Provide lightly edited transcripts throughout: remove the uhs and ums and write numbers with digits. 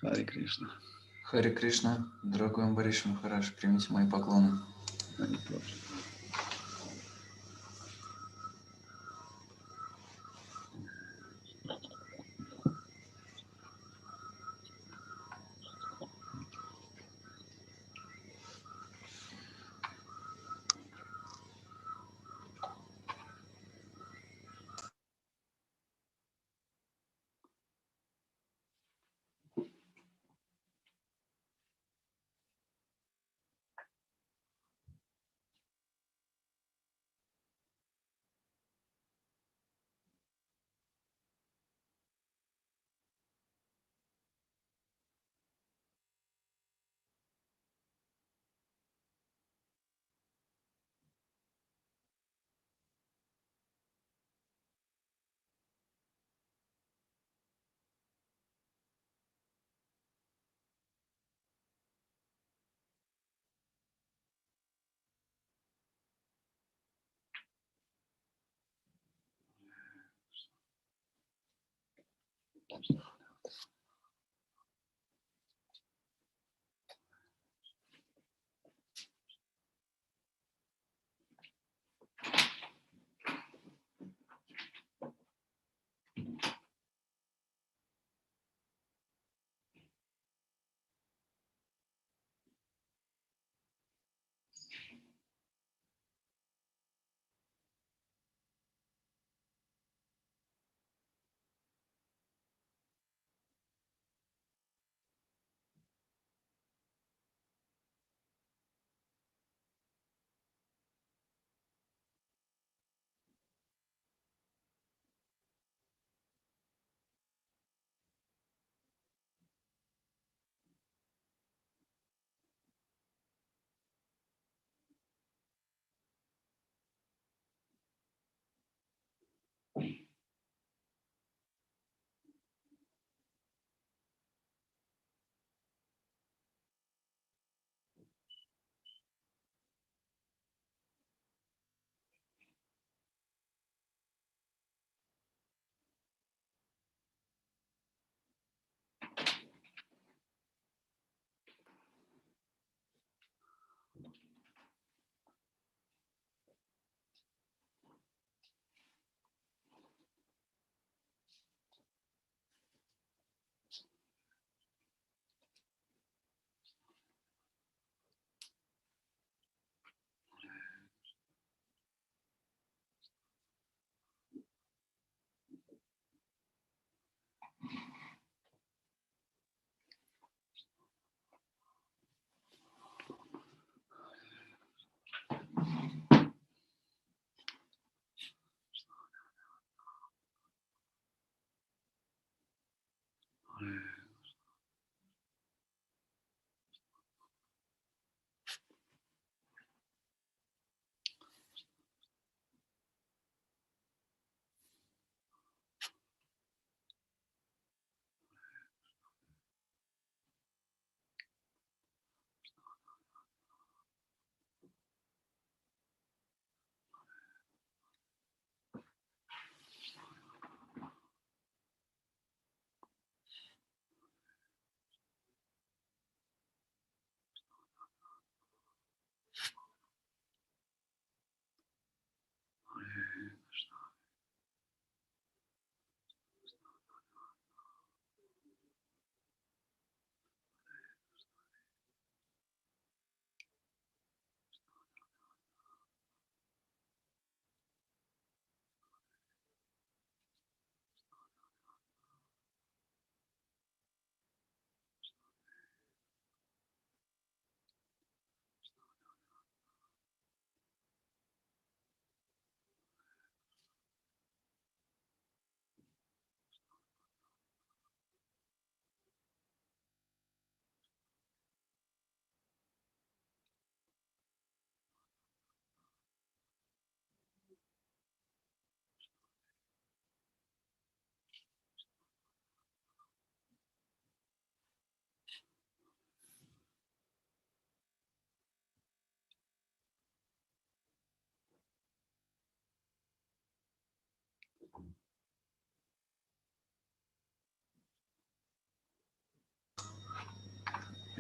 Харе Кришна. Харе Кришна, дорогой Амбариш Махарадж, примите мои поклоны.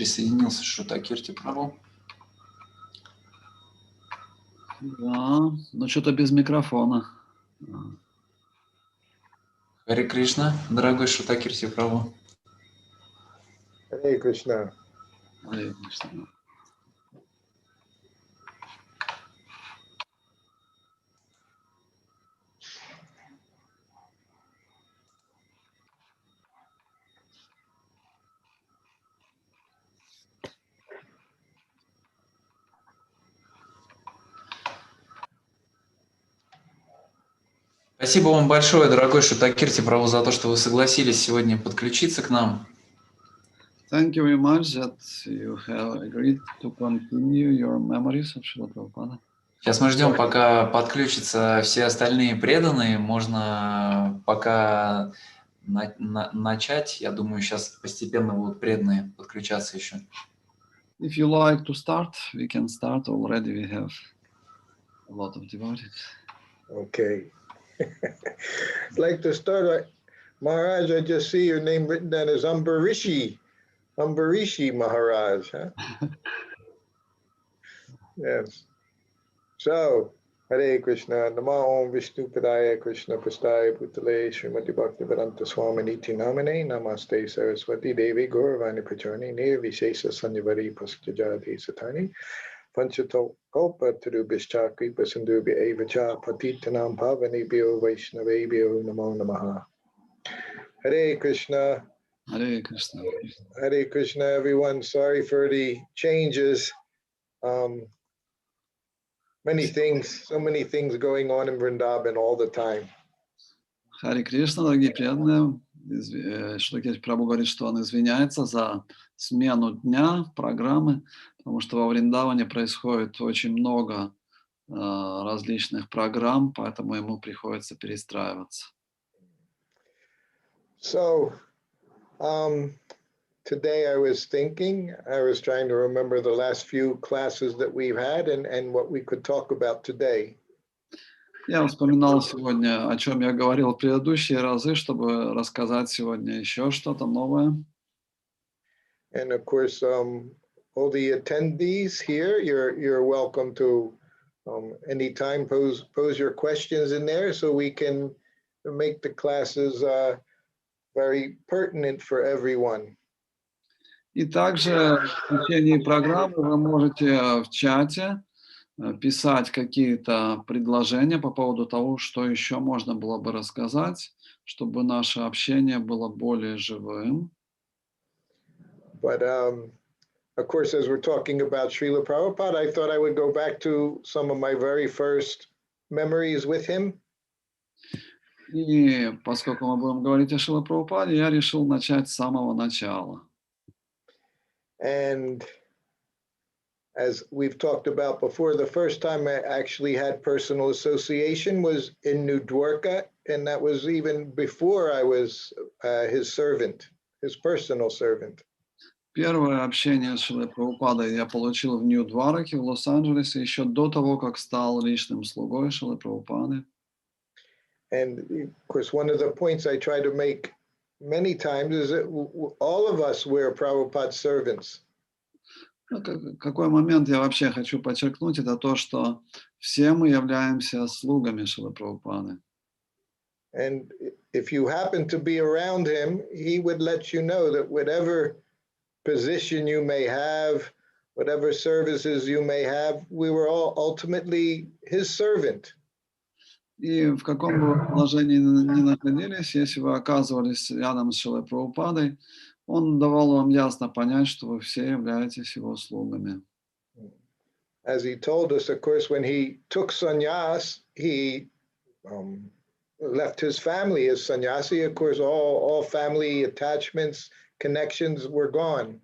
Присоединился Шрутакирти Прабху. Да, но что-то без микрофона. Харе Кришна, дорогой Шрутакирти Прабху. Харе Кришна. Харе Кришна. Спасибо вам большое, дорогой Шрутакирти Прабху, за то, что вы согласились сегодня подключиться к нам. Thank you very much that you have agreed to continue your memories of Srila Prabhupada. Сейчас мы ждем, пока подключатся все остальные преданные. Можно пока начать. Я думаю, сейчас постепенно будут преданные подключаться еще. If you like to start, we can start. Already we have a lot of devotees. Okay. I'd like to start. Maharaj, I just see your name written down as Ambarishi. Ambarishi Maharaj, huh? Yes. So, Hare Krishna, Namo Om Vishnu Padaya Krishna Prastaya Bhutale Srimati Bhaktivedanta Swami Niti Namane Namaste Saraswati Devi Gauravani Prachani Nirvishesa Sanyavari Pastajati Satani Panchato Kalpa Tarubhishchakri Pasandubhi Evacha Patitanam Pavanebhyo Vaishnavebhyo Namo Namaha. Hare Krishna. Hare Krishna. Hare Krishna, everyone. Sorry for the changes. Many things, so many things going on in Vrindavan all the time. Харе Кришна, дорогие преданные. Шрутакирти Прабху говорит, что он извиняется за смену дня программы, потому что во Вриндаване происходит очень много различных программ, поэтому ему приходится перестраиваться. So, today I was trying to remember the last few classes that we've had and what we could talk about today. Я вспоминал сегодня, о чем я говорил в предыдущие разы, чтобы рассказать сегодня еще что-то новое. And of course, all the attendees here, you're welcome to anytime pose your questions in there, so we can make the classes very pertinent for everyone. И также в течение программы вы можете в чате писать какие-то предложения по поводу того, что еще можно было бы рассказать, чтобы наше общение было более живым. But of course, as we're talking about Srila Prabhupada, I thought I would go back to some of my very first memories with him. И поскольку мы будем говорить о Шрила Прабхупаде, я решил начать с самого начала. And as we've talked about before, the first time I actually had personal association was in New Dwarka, and that was even before I was his servant, his personal servant. Первое общение с Шрилой Прабхупадой я получил в Нью-Двараке в Лос-Анджелесе еще до того, как стал личным слугой Шрилы Прабхупады. And of course, one of the points I try to make many times is that all of us were Prabhupada's servants. Какой момент я вообще хочу подчеркнуть, это то, что все мы являемся слугами Шрилы Прабхупады. And if you happen to be around him, he would let you know that whatever position you may have, whatever services you may have, we were all ultimately his servant. И в каком бы вы положении ни находились, если вы оказывались рядом с Шрилой Прабхупадой, он давал вам ясно понять, что вы все являетесь его слугами. As he told us, of course, when he took sannyas, he left his family as sannyasi. Of course, all family attachments, connections were gone.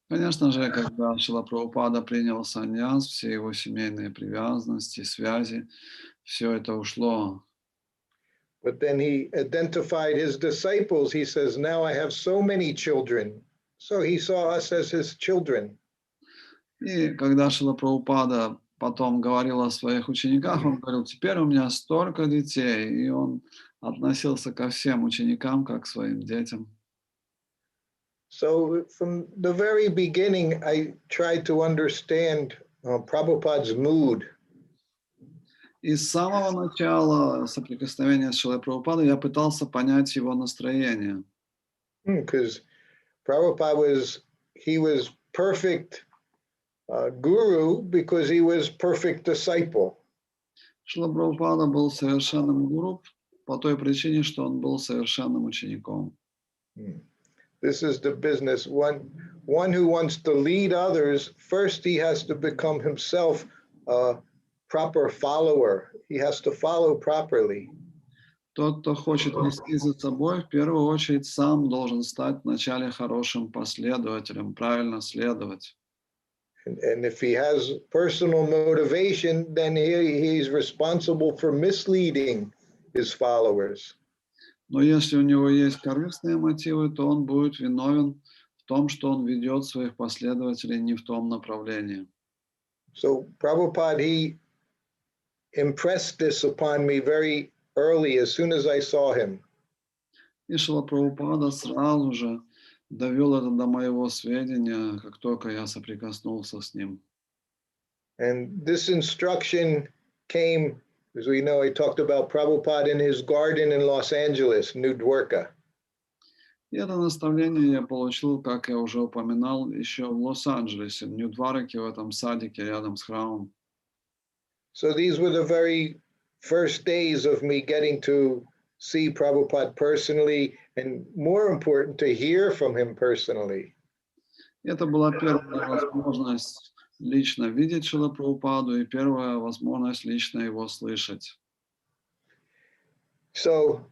Конечно же, когда Шрила Прабхупада принял саньяс, все его семейные привязанности, связи, все это ушло. But then he identified his disciples. He says, now I have so many children. So he saw us as his children. И когда Шрила Прабхупада потом говорил о своих учениках, он говорил, теперь у меня столько детей, и он относился ко всем ученикам как к своим детям. So from the very beginning, I tried to understand Prabhupada's mood. И с самого начала соприкосновения с Шрилой Прабхупадой я пытался понять его настроение. Because Prabhupada was perfect guru because he was perfect disciple. Шрила Прабхупада был совершенным гуру по той причине, что он был совершенным учеником. This is the business. One who wants to lead others, first he has to become himself a proper follower. He has to follow properly. Тот, кто хочет вести за собой, в первую очередь сам должен стать вначале хорошим последователем, правильно следовать. And if he has personal motivation, then he's responsible for misleading his followers. Но если у него есть корыстные мотивы, то он будет виновен в том, что он ведет своих последователей не в том направлении. So Prabhupada, he impressed this upon me very early, as soon as I saw him. И Шрила Прабхупада сразу же довел это до моего сведения, как только я соприкоснулся с ним. And this instruction came, as we know, I talked about Prabhupada in his garden in Los Angeles, New Dwarka. И это наставление я получил, как я уже упоминал, еще в Лос-Анджелесе, в Нью-Двараке, в этом садике рядом с храмом. So these were the very first days of me getting to see Prabhupada personally, and more important, to hear from him personally. Это была первая возможность лично видеть Шрилу Прабхупаду и первая возможность лично его слышать. So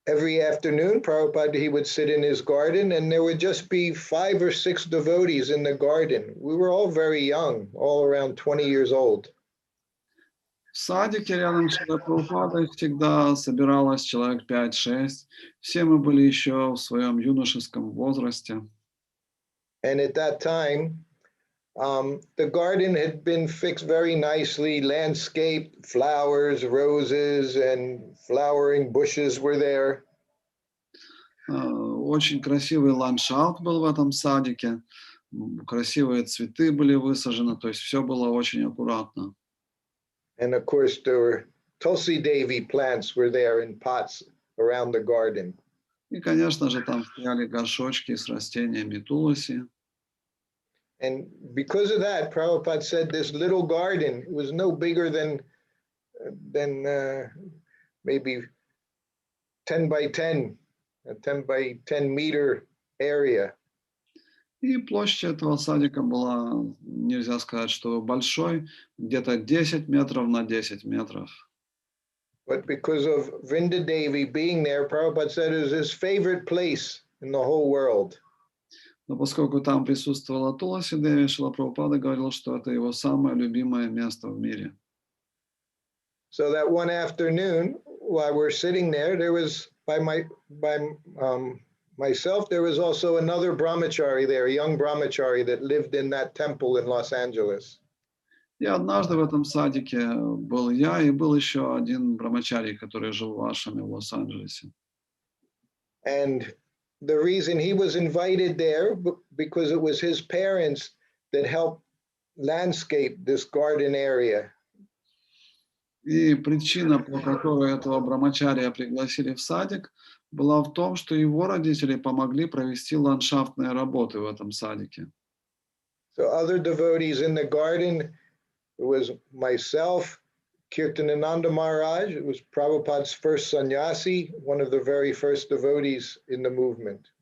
every afternoon, Prabhupada, he would sit in his garden, and there would just be 5 or 6 devotees in the garden. We were all very young, all around 20 years old. В садике рядом с Шрилой Прабхупадой всегда собиралось человек 5-6. Все мы были еще в своем юношеском возрасте. And at that time, the garden had been fixed very nicely, landscaped, flowers, roses, and flowering bushes were there. Очень красивый ландшафт был в этом садике. Красивые цветы были высажены, то есть все было очень аккуратно. And of course, there were Tulsi Devi plants were there in pots around the garden. И, конечно же, там стояли горшочки с растениями туласи. And because of that, Prabhupada said this little garden was no bigger than maybe 10 by 10, a 10 by 10 meter area. И площадь этого садика была, нельзя сказать, что большой, где-то 10 метров на 10 метров. But because of Vrinda Devi being there, Prabhupada said it was his favorite place in the whole world. Но поскольку там присутствовала Туласи Деви, Шрила Прабхупада говорил, что это его самое любимое место в мире. So that one afternoon, while we're sitting there, there was myself, there was also another brahmachari there, a young brahmachari that lived in that temple in Los Angeles. И однажды в этом садике был я, и был еще один брамачари, который жил в ашраме в Лос-Анджелесе. And the reason he was invited there, because it was his parents that helped landscape this garden area. И причина, по которой этого брамачария пригласили в садик, была в том, что его родители помогли провести ландшафтные работы в этом садике. So other devotees in the garden, it was myself, Kirtanananda Maharaj, it was Prabhupada's first sannyasi, one of the very first devotees in the movement.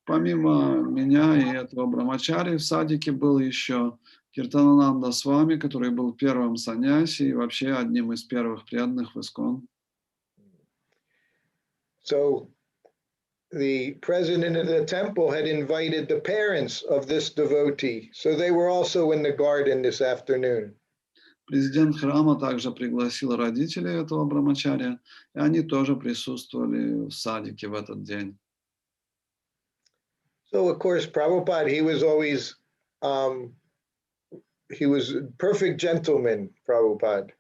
Помимо меня и этого брамачари, в садике был еще Киртанананда Свами, который был первым саньяси и вообще одним из первых преданных в Искон. So the president of the temple had invited the parents of this devotee, so they were also in the garden this afternoon. Президент храма также пригласил родителей этого брамачария, и они тоже присутствовали в садике в этот день. So of course, Prabhupada, he was always, he was a perfect gentleman, Prabhupada.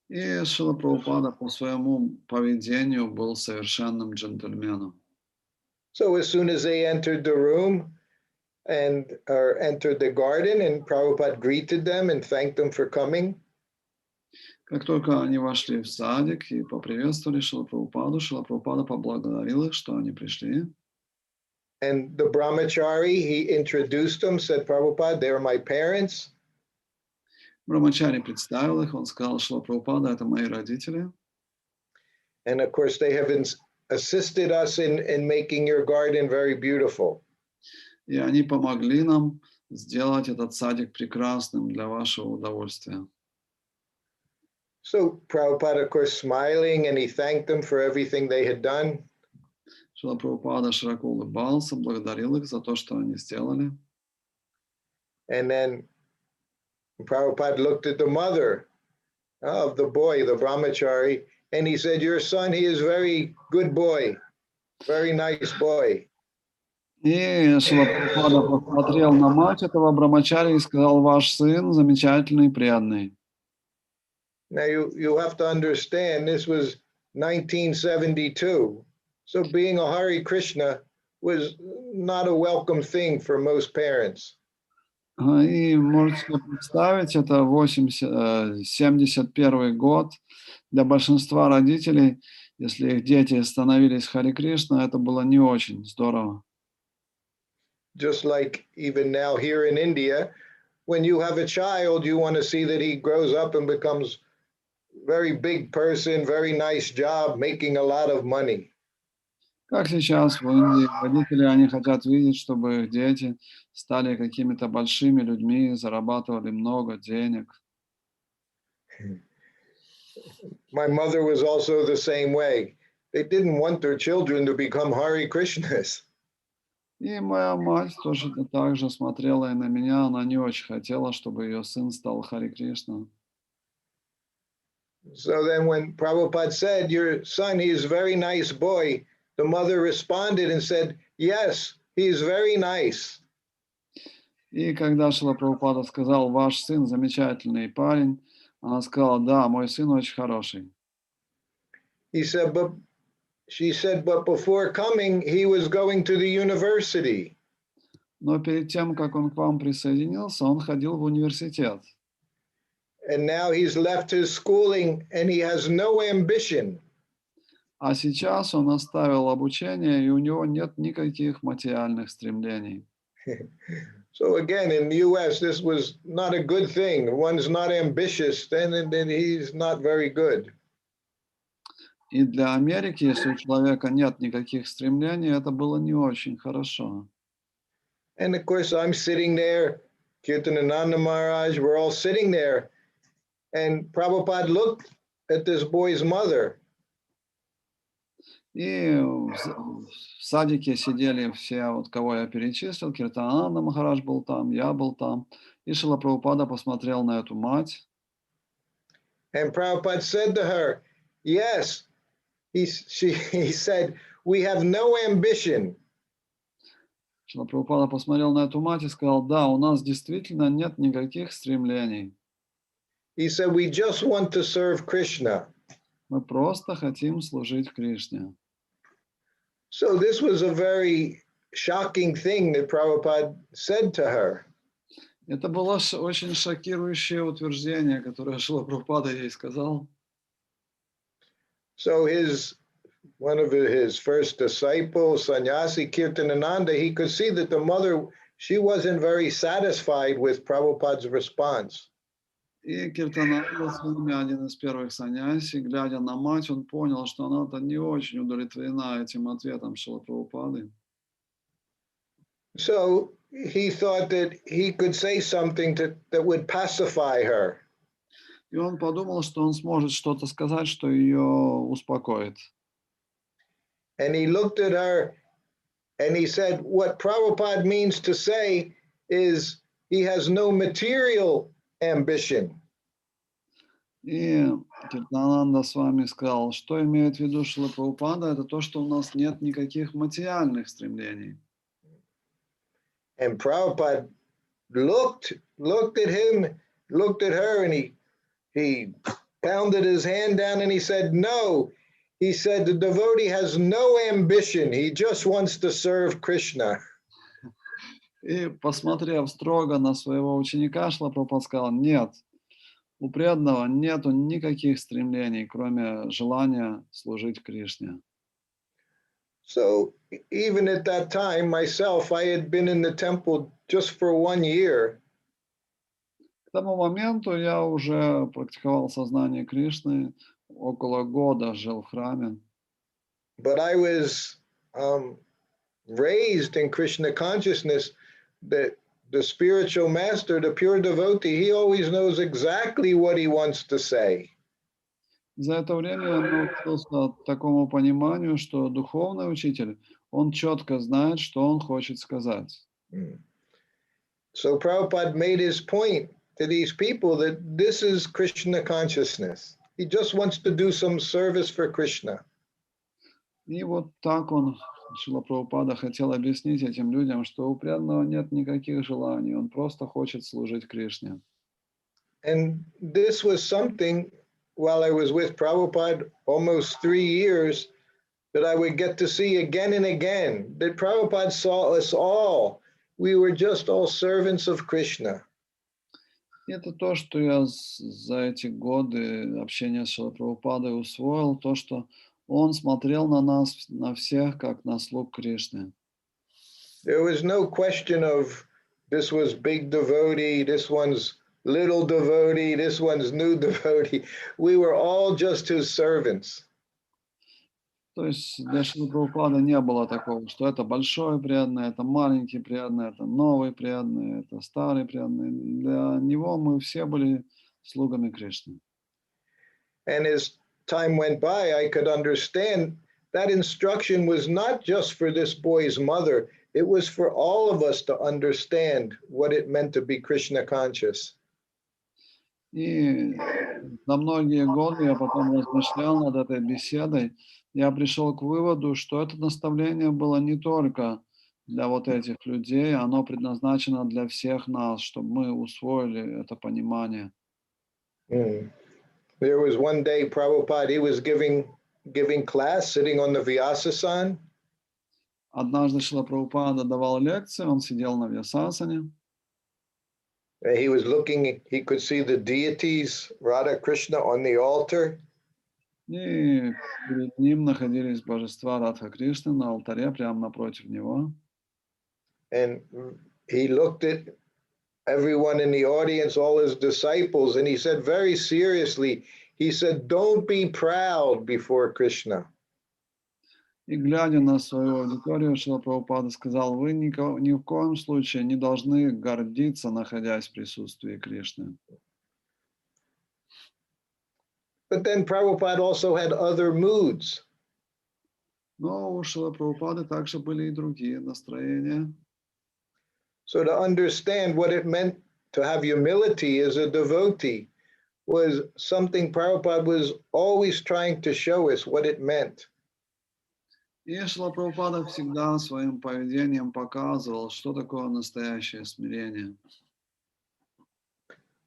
И Шрила Прабхупада по своему поведению был совершенным джентльменом. So as soon as they entered the room or entered the garden, and Prabhupada greeted them and thanked them for coming. Как только они вошли в садик и поприветствовали Шрила Прабхупада поблагодарил их, что они пришли. And the brahmachari, he introduced them, said, Prabhupada, they're my parents. Брамачари представил их, он сказал, Шрила Прабхупада, это мои родители. And of course, they have assisted us in making your garden very beautiful. И они помогли нам сделать этот садик прекрасным для вашего удовольствия. So Prabhupada, of course, smiling, and he thanked them for everything they had done. Шрила Прабхупада широко улыбался, благодарил их за то, что они сделали. And then Prabhupada looked at the mother of the boy, the brahmachari, and he said, your son, he is very good boy, very nice boy. И Шрила Прабхупада посмотрел на мать этого брамачари и сказал, ваш сын замечательный, преданный. Now you have to understand, this was 1972. So being a Hare Krishna was not a welcome thing for most parents. И можете себе представить, это 71 год. Для большинства родителей, если их дети становились Харе Кришна, это было не очень здорово. Just like even now here in India, when you have a child, you want to see that he grows up and becomes very big person, very nice job, making a lot of money. Как сейчас в Индии родители, они хотят видеть, чтобы их дети стали какими-то большими людьми, зарабатывали много денег. My mother was also the same way. They didn't want their children to become Hare Krishnas. И моя мать тоже так же смотрела и на меня, она не очень хотела, чтобы ее сын стал Харе Кришна. So then when Prabhupada said, your son, he is a very nice boy, the mother responded and said, yes, he is very nice. И когда Шрила Прабхупада сказал, ваш сын замечательный парень, она сказала, да, мой сын очень хороший. She said, but before coming, he was going to the university. Но перед тем, как он к вам присоединился, он ходил в университет. And now he's left his schooling and he has no ambition. А сейчас он оставил обучение, и у него нет никаких материальных стремлений. So again, in the US, this was not a good thing. One's not ambitious, then he's not very good. И для Америки, если у человека нет никаких стремлений, это было не очень хорошо. And of course, I'm sitting there, Kirtanananda Maharaj, we're all sitting there. And Prabhupada looked at this boy's mother. И в садике сидели все, вот кого я перечислил, Киртананда Махарадж был там, я был там. И Шрила Прабхупада посмотрел на эту мать. And Prabhupada said to her, yes, he said, we have no ambition. Шрила Прабхупада посмотрел на эту мать и сказал, да, у нас действительно нет никаких стремлений. He said, we just want to serve Krishna. Мы просто хотим служить Кришне. So this was a very shocking thing that Prabhupada said to her. Это было очень шокирующее утверждение, которое Шрила Прабхупада ей сказал. So one of his first disciples, Sannyasi Kirtanananda, he could see that the mother, she wasn't very satisfied with Prabhupada's response. И Киртананда с вами, один из первых саньяси, глядя на мать, он понял, что она-то не очень удовлетворена этим ответом Шрилы Прабхупады. So he thought that he could say something that would pacify her. И он подумал, что он сможет что-то сказать, что ее успокоит. And he looked at her and he said, what Prabhupada means to say is he has no material ambition. И Киртананда с вами сказал, что имеет в виду Шрила Прабхупада, это то, что у нас нет никаких материальных стремлений. And Prabhupada looked at him, looked at her, and he pounded his hand down and he said, no, He said the devotee has no ambition. He just wants to serve Krishna. И, посмотрев строго на своего ученика, Шрила Прабхупада сказал: нет, у преданного нету никаких стремлений, кроме желания служить Кришне. So even at that time, myself, I had been in the temple just for 1 year. К тому моменту я уже практиковал сознание Кришны, около года жил в храме. But I was raised in Krishna consciousness that the spiritual master, the pure devotee, he always knows exactly what he wants to say. За это время я научился такому пониманию, что духовный учитель, он четко знает, что он хочет сказать. So Prabhupada made his point to these people that this is Krishna consciousness. He just wants to do some service for Krishna. И вот так он, Шрила Прабхупада, хотел объяснить этим людям, что у преданного нет никаких желаний, он просто хочет служить Кришне. And this was something, while I was with Prabhupada almost 3 years, that I would get to see again and again, that Prabhupada saw us all. We were just all servants of Krishna. И это то, что я за эти годы общения с Шрилой Прабхупадой усвоил, то, что он смотрел на нас, на всех, как на слуг Кришны. There was no question of this was big devotee, this one's little devotee, this one's new devotee. We were all just his servants. То есть для Шрилы Прабхупады не было такого, что это большой преданный, это маленький преданный, это новый преданный, это старый преданный. Для него мы все были слугами Кришны. And as time went by, I could understand that instruction was not just for this boy's mother, it was for all of us to understand what it meant to be Krishna conscious. И на многие годы я потом размышлял над этой беседой, я пришел к выводу, что это наставление было не только для вот этих людей, оно предназначено для всех нас, чтобы мы усвоили это понимание. There was one day Prabhupada, he was giving class sitting on the Vyasasana. Однажды Шрила Прабхупада давал лекции, он сидел на Вьясасане. He was looking, he could see the deities, Radha Krishna, on the altar. И перед ним находились божества Радха Кришны на алтаре, прямо напротив него. And he looked at everyone in the audience, all his disciples, and he said very seriously, he said, don't be proud before Krishna. И глядя на свою аудиторию, Шрила Прабхупада сказал: вы ни в коем случае не должны гордиться, находясь в присутствии Кришны. But then Prabhupada also had other moods. Но у Шрилы Прабхупады также были и другие настроения. So to understand what it meant to have humility as a devotee was something Prabhupada was always trying to show us what it meant. И Шрила Прабхупада всегда своим поведением показывал, что такое настоящее смирение.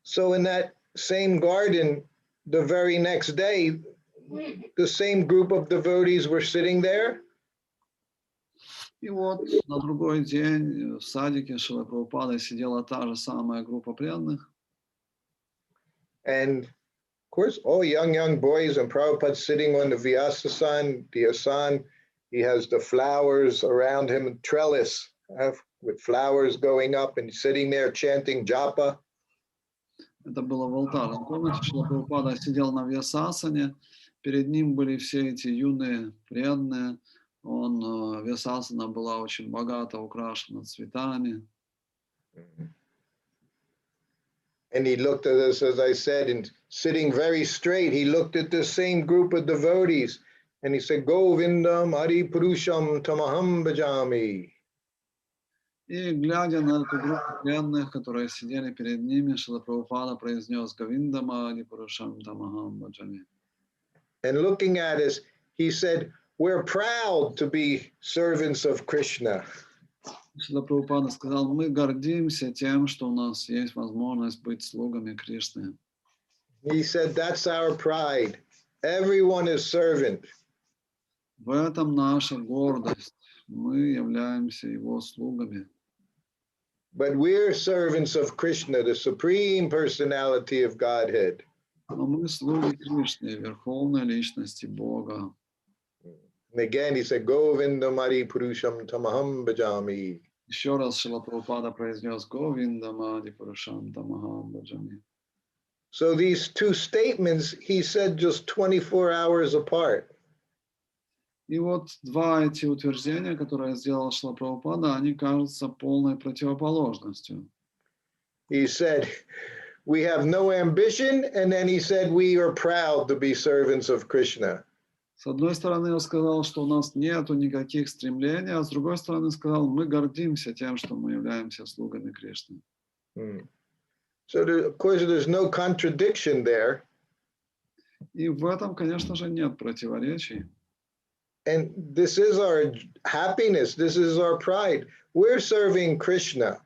So in that same garden, the very next day, the same group of devotees were sitting there. И вот на другой день в садике Шрилы Прабхупады сидела та же самая группа преданных. And of course, all young boys, and Prabhupada sitting on the Vyasasana, the asan. He has the flowers around him, trellis with flowers going up, and sitting there chanting japa. Это было в алтарном комнате. Шрила Прабхупада сидел на Вьясасане. Перед ним были все эти юные преданные. Вьясасана была очень богато украшена цветами. And he looked at us, as I said, and sitting very straight, he looked at the same group of devotees. And he said, Govindam Hari Purusham Tamaham Bhajami. И глядя на эту группу преданных, которые сидели перед ними, Шрила Прабхупада произнес: Говиндам Ади Пурушам Тамахам Баджами. And looking at us, he said, we're proud to be servants of Krishna. Шрила Прабхупада сказал: мы гордимся тем, что у нас есть возможность быть слугами Кришны. He said, that's our pride. Everyone is servant. В этом наша гордость. Мы являемся его слугами. But we're servants of Krishna, the supreme personality of Godhead. Но мы слуги Кришны, верховной личности Бога. And again, he said, Govinda Mari Purusham Tamaham Bhajami. Еще раз Шрила Прабхупада произнес Говинда Мади Пурушам Тамахам Баджами. So these two statements, he said just 24 hours apart. И вот два эти утверждения, которые сделал Шрила Прабхупада, они кажутся полной противоположностью. He said, we have no ambition, and then he said, we are proud to be servants of Krishna. С одной стороны, он сказал, что у нас нету никаких стремлений, а с другой стороны сказал, мы гордимся тем, что мы являемся слугами Кришны. So, of course, there's no contradiction there. И в этом, конечно же, нет противоречий. And this is our happiness. This is our pride. We're serving Krishna.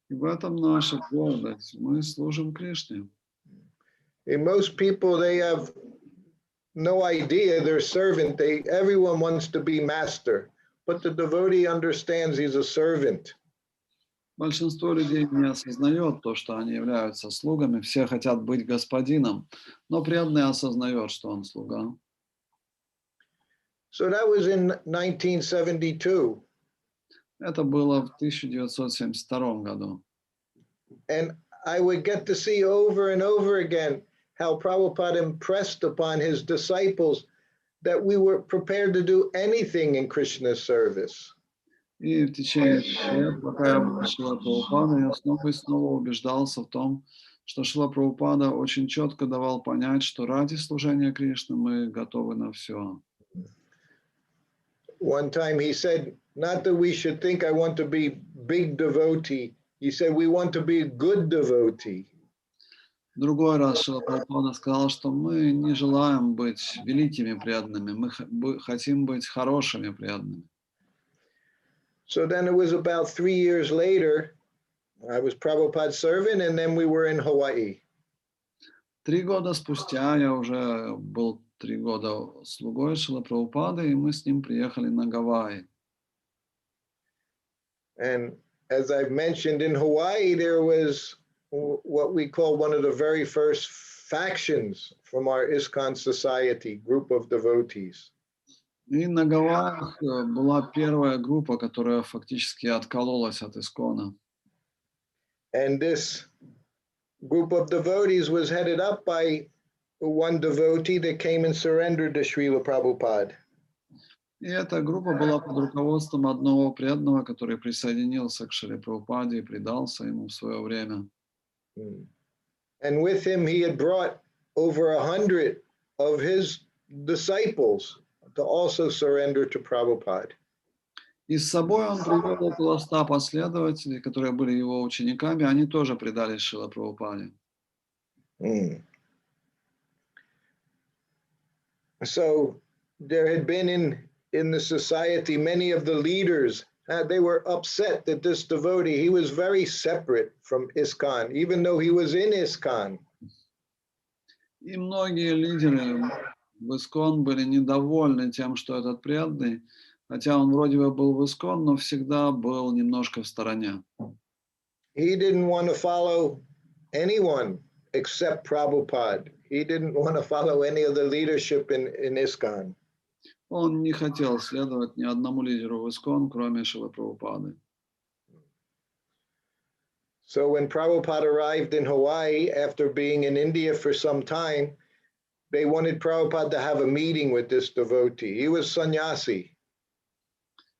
И в этом наша гордость. Мы служим Кришне. And most people, they have no idea they're servant. Everyone wants to be master, but the devotee understands he's a servant. Большинство людей не осознает то, что они являются слугами. Все хотят быть господином, но преданный осознает, что он слуга. So that was in 1972. Это было в 1972 году. And I would get to see over and over again how Prabhupada impressed upon his disciples that we were prepared to do anything in Krishna's service. И в течение лет, пока я был Шрила Прабхупада, я снова и снова убеждался в том, что Шрила Прабхупада очень четко давал понять, что ради служения Кришны мы готовы на все. One time he said, not that we should think I want to be big devotee. He said, we want to be a good devotee. Другой раз Шрила Прабхупада сказал, что мы не желаем быть великими преданными, мы хотим быть хорошими преданными. So then it was about 3 years later, I was Prabhupada's servant, and then we were in Hawaii. 3 года спустя я уже был 3 года слугой Шрилы Прабхупады, и мы с ним приехали на Гавайи. And as I've mentioned, in Hawaii, there was what we call one of the very first factions from our ISKCON society, group of devotees. И на Гавайях была первая группа, которая фактически откололась от Искона. And this group of devotees was headed up by one devotee that came and surrendered to Srila Prabhupada. И эта группа была под руководством одного преданного, который присоединился к Шриле Прабхупаде и предался ему в свое время. And with him, he had brought over 100 of his disciples to also surrender to Prabhupada. И с собой он привел около 100 последователей, которые были его учениками, они тоже предались Шриле Прабхупаде. So there had been in the society many of the leaders. They were upset that this devotee, he was very separate from ISKCON, even though he was in ISKCON. И многие лидеры в Искон были недовольны тем, что этот преданный, хотя он вроде бы был в Искон, но всегда был немножко в стороне. He didn't want to follow anyone except Prabhupada. He didn't want to follow any of the leadership in ISKCON. Он не хотел следовать ни одному лидеру в Искон, кроме Шрилы Прабхупады. So when Prabhupada arrived in Hawaii after being in India for some time, they wanted Prabhupada to have a meeting with this devotee. He was sannyasi.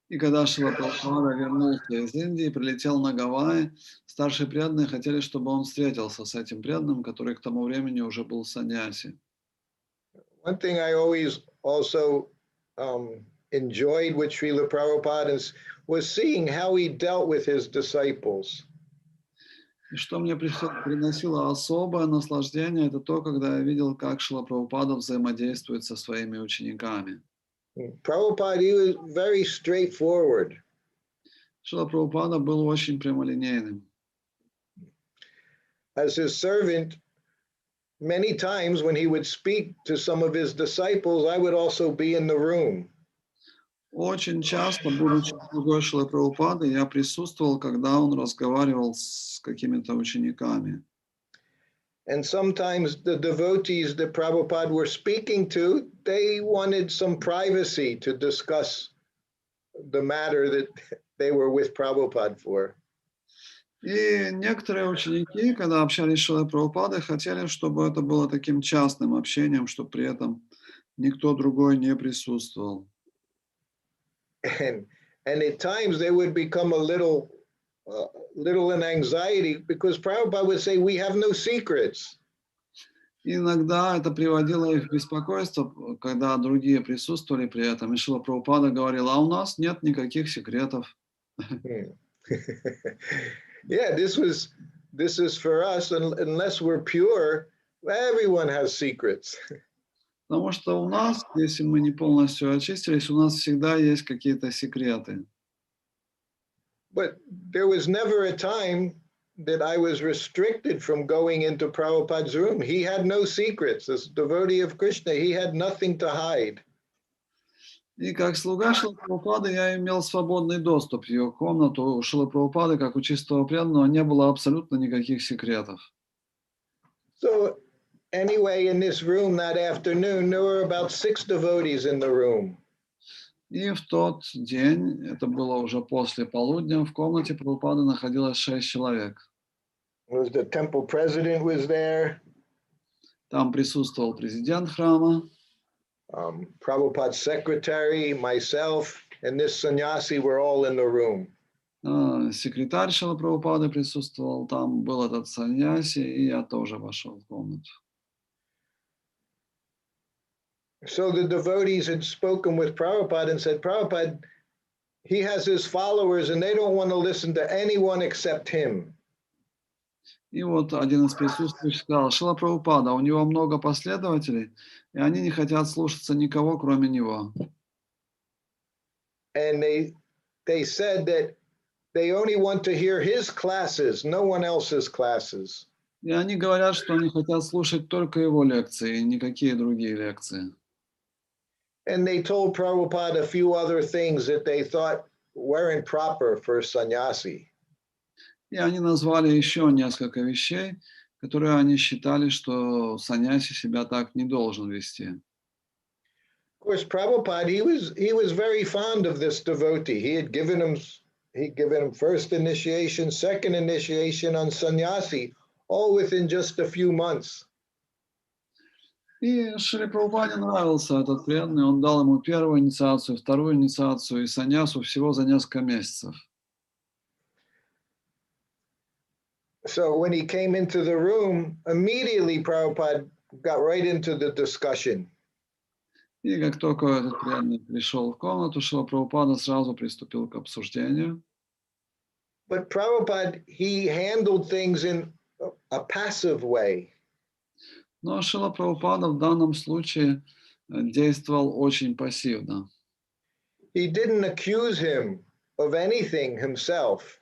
И когда Шрила Прабхупада вернулся из Индии, прилетел на Гавайи, старшие преданные хотели, чтобы он встретился с этим преданным, который к тому времени уже был саньяси. One thing I always also enjoyed with Srila Prabhupada was seeing how he dealt with his disciples. И что мне приносило особое наслаждение, это то, когда я видел, как Шрила Прабхупада взаимодействует со своими учениками. Prabhupada, he was very straightforward. Шрила Прабхупада был очень прямолинейным. As his servant, many times when he would speak to some of his disciples, I would also be in the room. Очень часто, будучи слугой Шрилы Прабхупады, я присутствовал, когда он разговаривал с какими-то учениками. And sometimes the devotees that Prabhupada were speaking to, they wanted some privacy to discuss the matter that they were with Prabhupada for. И некоторые ученики, когда общались с Шрилой Прабхупадой, хотели, чтобы это было таким частным общением, чтобы при этом никто другой не присутствовал. And at times they would become a little in anxiety because Prabhupada would say, we have no secrets. Иногда это приводило их в беспокойство, когда другие присутствовали при этом. И Шрила Прабхупада говорил, а у нас нет никаких секретов. Yeah, this is for us, unless we're pure, everyone has secrets. Потому что у нас, если мы не полностью очистились, у нас всегда есть какие-то секреты. But there was never a time that I was restricted from going into Prabhupada's room. He had no secrets. As devotee of Krishna, he had nothing to hide. И как слуга Шрилы Прабхупады я имел свободный доступ в ее комнату. У Шрилы Прабхупады, как у чистого преданного, не было абсолютно никаких секретов. So anyway, in this room that afternoon, there were about 6 devotees in the room. И в тот день, это было уже после полудня, в комнате Прабхупады находилось 6 человек. The temple president was there. Там присутствовал президент храма, Prabhupada's secretary, myself, and this sannyasi were all in the room. секретарь Шрилы Прабхупады присутствовал, там был этот саньяси, и я тоже вошел в комнату. So the devotees had spoken with Prabhupada and said, Prabhupada, he has his followers and they don't want to listen to anyone except him. И вот один из присутствующих сказал, Шрила Прабхупада, у него много последователей, и они не хотят слушаться никого, кроме него. And they said that they only want to hear his classes, no one else's classes. И они говорят, что они хотят слушать только его лекции, и никакие другие лекции. And they told Prabhupada a few other things that they thought weren't proper for a sannyasi. И они назвали еще несколько вещей, которые они считали, что саньяси себя так не должен вести. Of course, Prabhupada, he was very fond of this devotee. He'd given him first initiation, second initiation on sannyasi, all within just a few months. И Шриле Прабхупаде нравился этот преданный, он дал ему первую инициацию, вторую инициацию и саньясу всего за несколько месяцев. So when he came into the room, immediately Prabhupada got right into the discussion. И как только этот преданный пришел в комнату, Шрила Прабхупада сразу приступил к обсуждению. But Prabhupada, he handled things in a passive way. Но Шрила Прабхупада в данном случае действовал очень пассивно. He didn't accuse him of anything himself.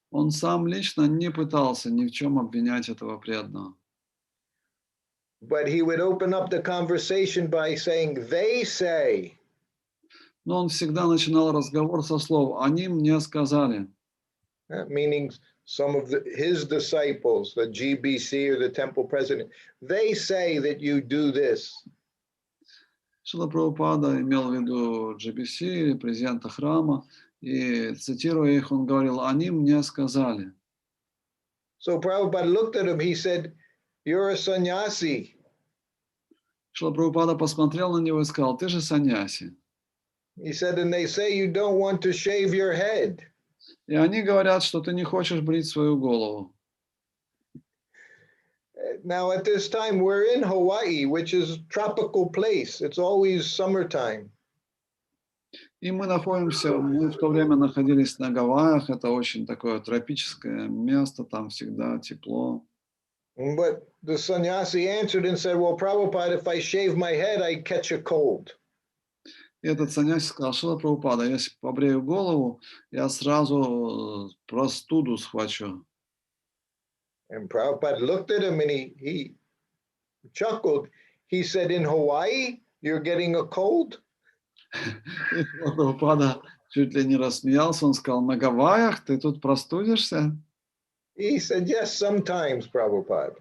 Он сам лично не пытался ни в чем обвинять этого преданного. But he would open up the conversation by saying, they say. Но он всегда начинал разговор со слов «они мне сказали». Meaning some of his disciples, the GBC or the temple president, they say that you do this. Шрила Прабхупада имел в виду GBC или президента храма, и цитируя их, он говорил «они мне сказали». So Prabhupada looked at him, he said, you're a sannyasi. Шрила Прабхупада посмотрел на него и сказал «ты же саньяси». He said, and they say you don't want to shave your head. И они говорят, что ты не хочешь брить свою голову. Now at this time we're in Hawaii, which is a tropical place. It's always summertime. И мы в то время находились на Гавайях, это очень такое тропическое место, там всегда тепло. But the sannyasi answered and said, well, Prabhupada, if I shave my head, I catch a cold. И этот саньяси сказал, Шрила Прабхупада, если побрею голову, я сразу простуду схвачу. And Prabhupada looked at him and he chuckled. He said, in Hawaii, you're getting a cold? И Прабхупада чуть ли не рассмеялся, он сказал, на Гавайях ты тут простудишься? He said, yes, sometimes, Prabhupada.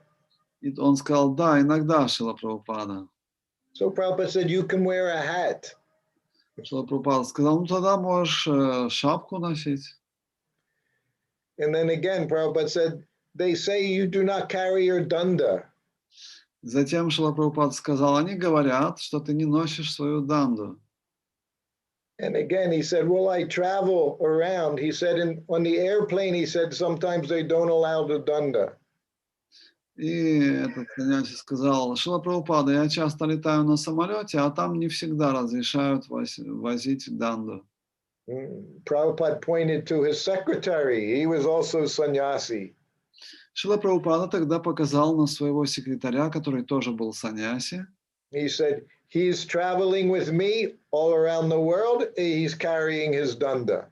И он сказал, да, иногда, Шрила Прабхупада. So Prabhupada said, you can wear a hat. Шрила Прабхупада сказал, ну тогда можешь шапку носить. And then again, Prabhupada said, they say you do not carry your danda. Затем Шрила Прабхупада сказал, они говорят, что ты не носишь свою данду. And again, he said, well, I travel around. He said, on the airplane, he said, sometimes they don't allow the danda. И этот саньяси сказал, Шрила Прабхупада, я часто летаю на самолете, а там не всегда разрешают возить данду. Prabhupada pointed to his secretary. He was also sannyasi. Шрила Прабхупада тогда показал на своего секретаря, который тоже был саньяси. He said, he's traveling with me all around the world. He's carrying his danda.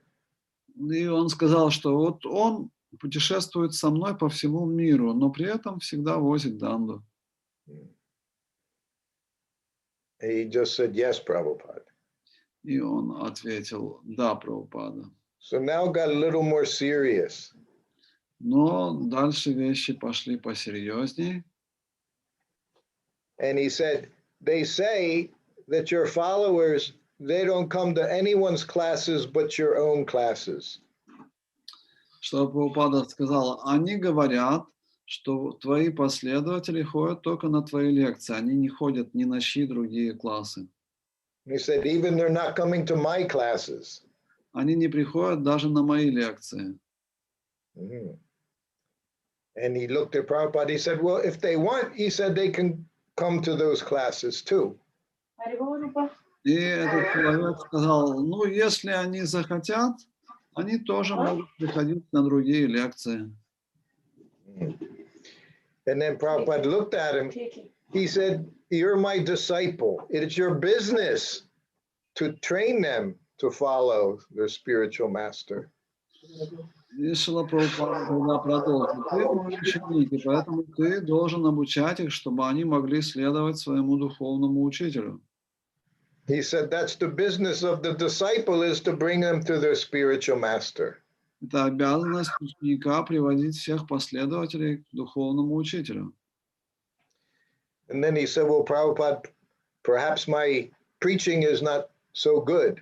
И он сказал, что вот он путешествует со мной по всему миру, но при этом всегда возит данду. He just said, yes, Prabhupada. И он ответил, да, Прабхупада. So now got a little more serious. Но дальше вещи пошли посерьезней. And he said, they say that your followers, they don't come to anyone's classes but your own classes. Что Прабхупада сказал, они говорят, что твои последователи ходят только на твои лекции, они не ходят ни на чьи другие классы. He said, even they're not coming to my classes. Они не приходят даже на мои лекции. Mm-hmm. And he looked at Prabhupada, he said, well, if they want, he said, they can come to those classes too. И этот человек сказал, ну, если они захотят, они тоже могут приходить на другие лекции. And then Prabhupada looked at him. He said, you're my disciple. It's your business to train them to follow their spiritual master. И Шрила Прабхупада тогда продолжил. Ты мой ученик, и поэтому ты должен обучать их, чтобы они могли следовать своему духовному учителю. He said, that's the business of the disciple, is to bring them to their spiritual master. Это обязанность ученика приводить всех последователей к духовному учителю. And then he said, well, Prabhupada, perhaps my preaching is not so good.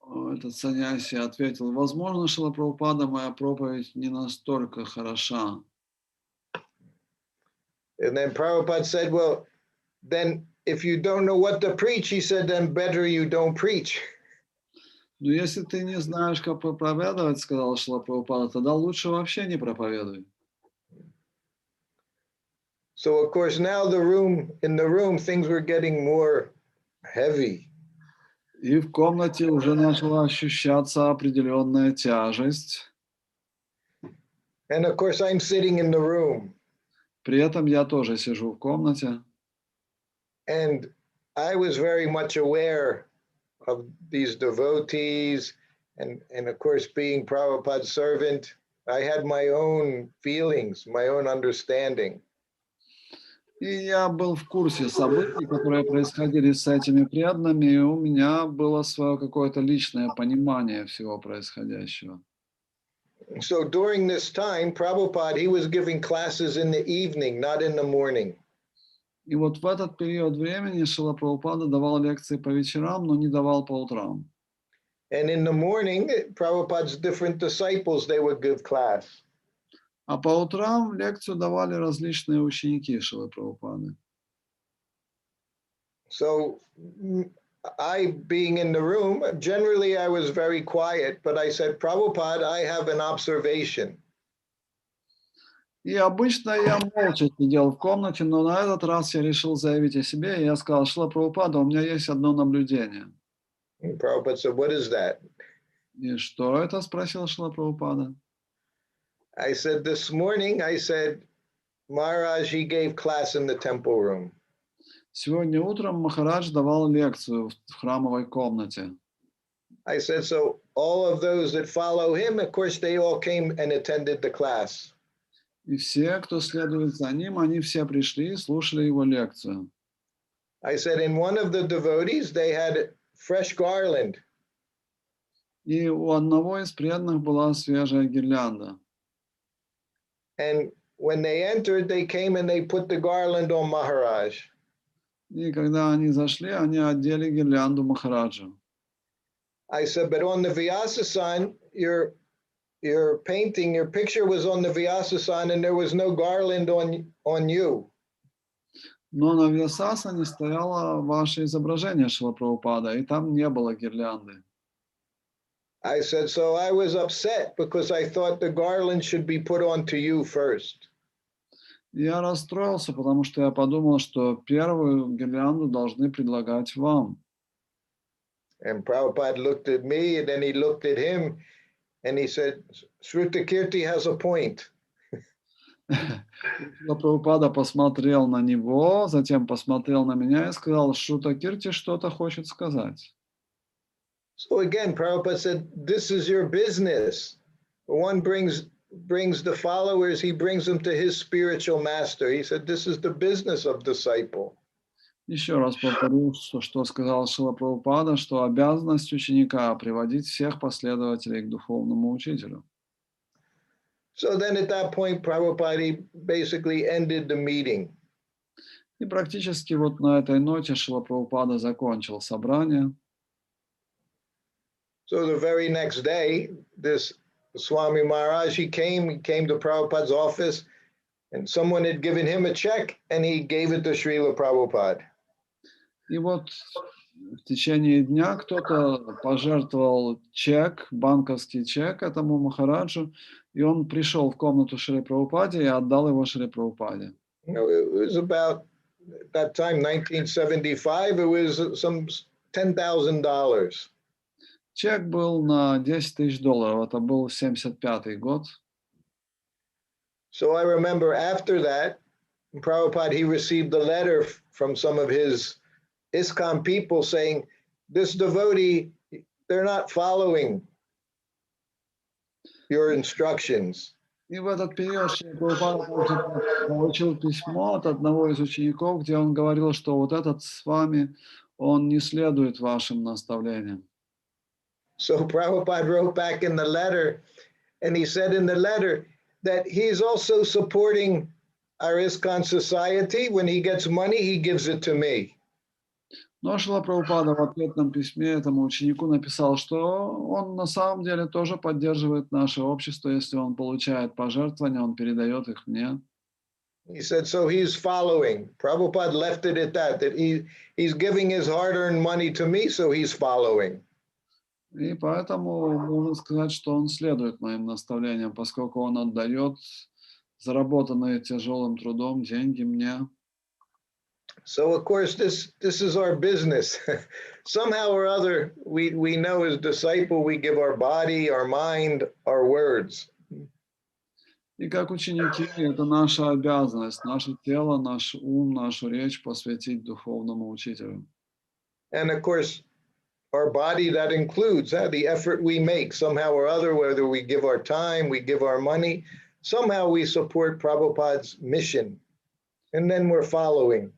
Этот саньяси ответил, возможно, Шрила Прабхупада, моя проповедь не настолько хороша. And then Prabhupada said, well, then if you don't know what to preach, he said, then better you don't preach. Но если ты не знаешь, как проповедовать, сказал Шрила Прабхупада, тогда лучше вообще не проповедуй. So, of course, now in the room, things were getting more heavy. И в комнате уже начала ощущаться определенная тяжесть. And of course, I'm sitting in the room. При этом я тоже сижу в комнате. And I was very much aware of these devotees. And of course, being Prabhupada's servant, I had my own feelings, my own understanding. И я был в курсе событий, которые происходили с этими преданными, и у меня было свое какое-то личное понимание всего происходящего. So during this time, Prabhupada, he was giving classes in the evening, not in the morning. И вот в этот период времени Шрила Прабхупада давал лекции по вечерам, но не давал по утрам. And in the morning, Prabhupada's different disciples, they would give class. А по утрам лекцию давали различные ученики Шрилы Прабхупады. So I, being in the room, generally I was very quiet, but I said, Prabhupada, I have an observation. И обычно я молча сидел в комнате, но на этот раз я решил заявить о себе, и я сказал, Шрила Прабхупада, у меня есть одно наблюдение. And Prabhupada said, what is that? И что это? Спросил Шрила Прабхупада. I said, this morning, I said, Maharaj, he gave class in the temple room. Сегодня утром Махарадж давал лекцию в храмовой комнате. I said, so all of those that follow him, of course, they all came and attended the class. И все, кто следует за ним, они все пришли и слушали его лекцию. I said, in one of the devotees, they had fresh garland. И у одного из преданных была свежая гирлянда. And when they entered, they came and they put the garland on Maharaj. И когда они зашли, они одели гирлянду Махараджу. I said, but on the Vyasa-san, your painting, your picture was on the Vyasa-san and there was no garland on you. Но на Вьясасане стояло ваше изображение, Шрила Прабхупада, и там не было гирлянды. I said, so I was upset because I thought the garland should be put onto you first. Я расстроился, потому что я подумал, что первую гирлянду должны предлагать вам. And Prabhupada looked at me and then he looked at him and he said, Shrutakirti has a point. Прабхупада посмотрел на него, затем посмотрел на меня и сказал, Шрутакирти что-то хочет сказать. So again, Prabhupada said, this is your business. One brings the followers, he brings them to his spiritual master. He said, this is the business of disciple. Еще раз повторю, что сказал Шрила Прабхупада, что обязанность ученика приводить всех последователей к духовному учителю. So then at that point, Prabhupada basically ended the meeting. И практически вот на этой ноте Шрила Прабхупада закончил собрание. So the very next day, this Swami Maharaj, he came to Prabhupada's office and someone had given him a check and he gave it to Srila Prabhupada. И вот в течение дня кто-то пожертвовал чек, банковский чек этому Махараджу, и он пришел в комнату Шри Прабхупаде и отдал его Шри Прабхупаде. You know, it was about that time, 1975, it was some $10,000. Чек был на $10 000, это был 75-й год. So I remember after that, Prabhupada, he received a letter from some of his ISKCON people saying, this devotee, they're not following your instructions. И в этот период Шри Прабхупада получил письмо от одного из учеников, где он говорил, что вот этот с вами, он не следует вашим наставлениям. So Prabhupada wrote back in the letter, and he said in the letter that he's also supporting our ISKCON society. When he gets money, he gives it to me. Но Шрила Прабхупада в ответном письме этому ученику написал, что он на самом деле тоже поддерживает наше общество. Если он получает пожертвования, он передает их мне. He said, so he's following. Prabhupada left it at that he's giving his hard-earned money to me, so he's following. И поэтому можно сказать, что он следует моим наставлениям, поскольку он отдает заработанные тяжелым трудом деньги мне. So of course, this is our business. Somehow or other, we know as disciple, we give our body, our mind, our words. И как ученики, это наша обязанность, наше тело, наш ум, нашу речь посвятить духовному учителю. And of course, our body, that includes the effort we make somehow or other, whether we give our time, we give our money, somehow we support Prabhupada's mission. And then we're following.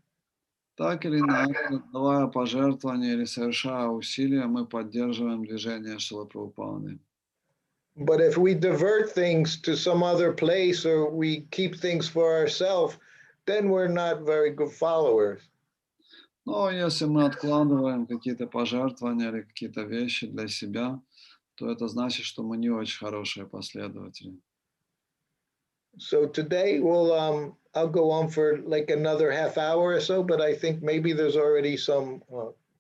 Так или иначе, давая пожертвования или совершая усилия, мы поддерживаем движение Шрилы Прабхупады. But if we divert things to some other place or we keep things for ourselves, then we're not very good followers. Но если мы откладываем какие-то пожертвования или какие-то вещи для себя, то это значит, что мы не очень хорошие последователи. So today I'll go on for like another half hour or so, but I think maybe there's already some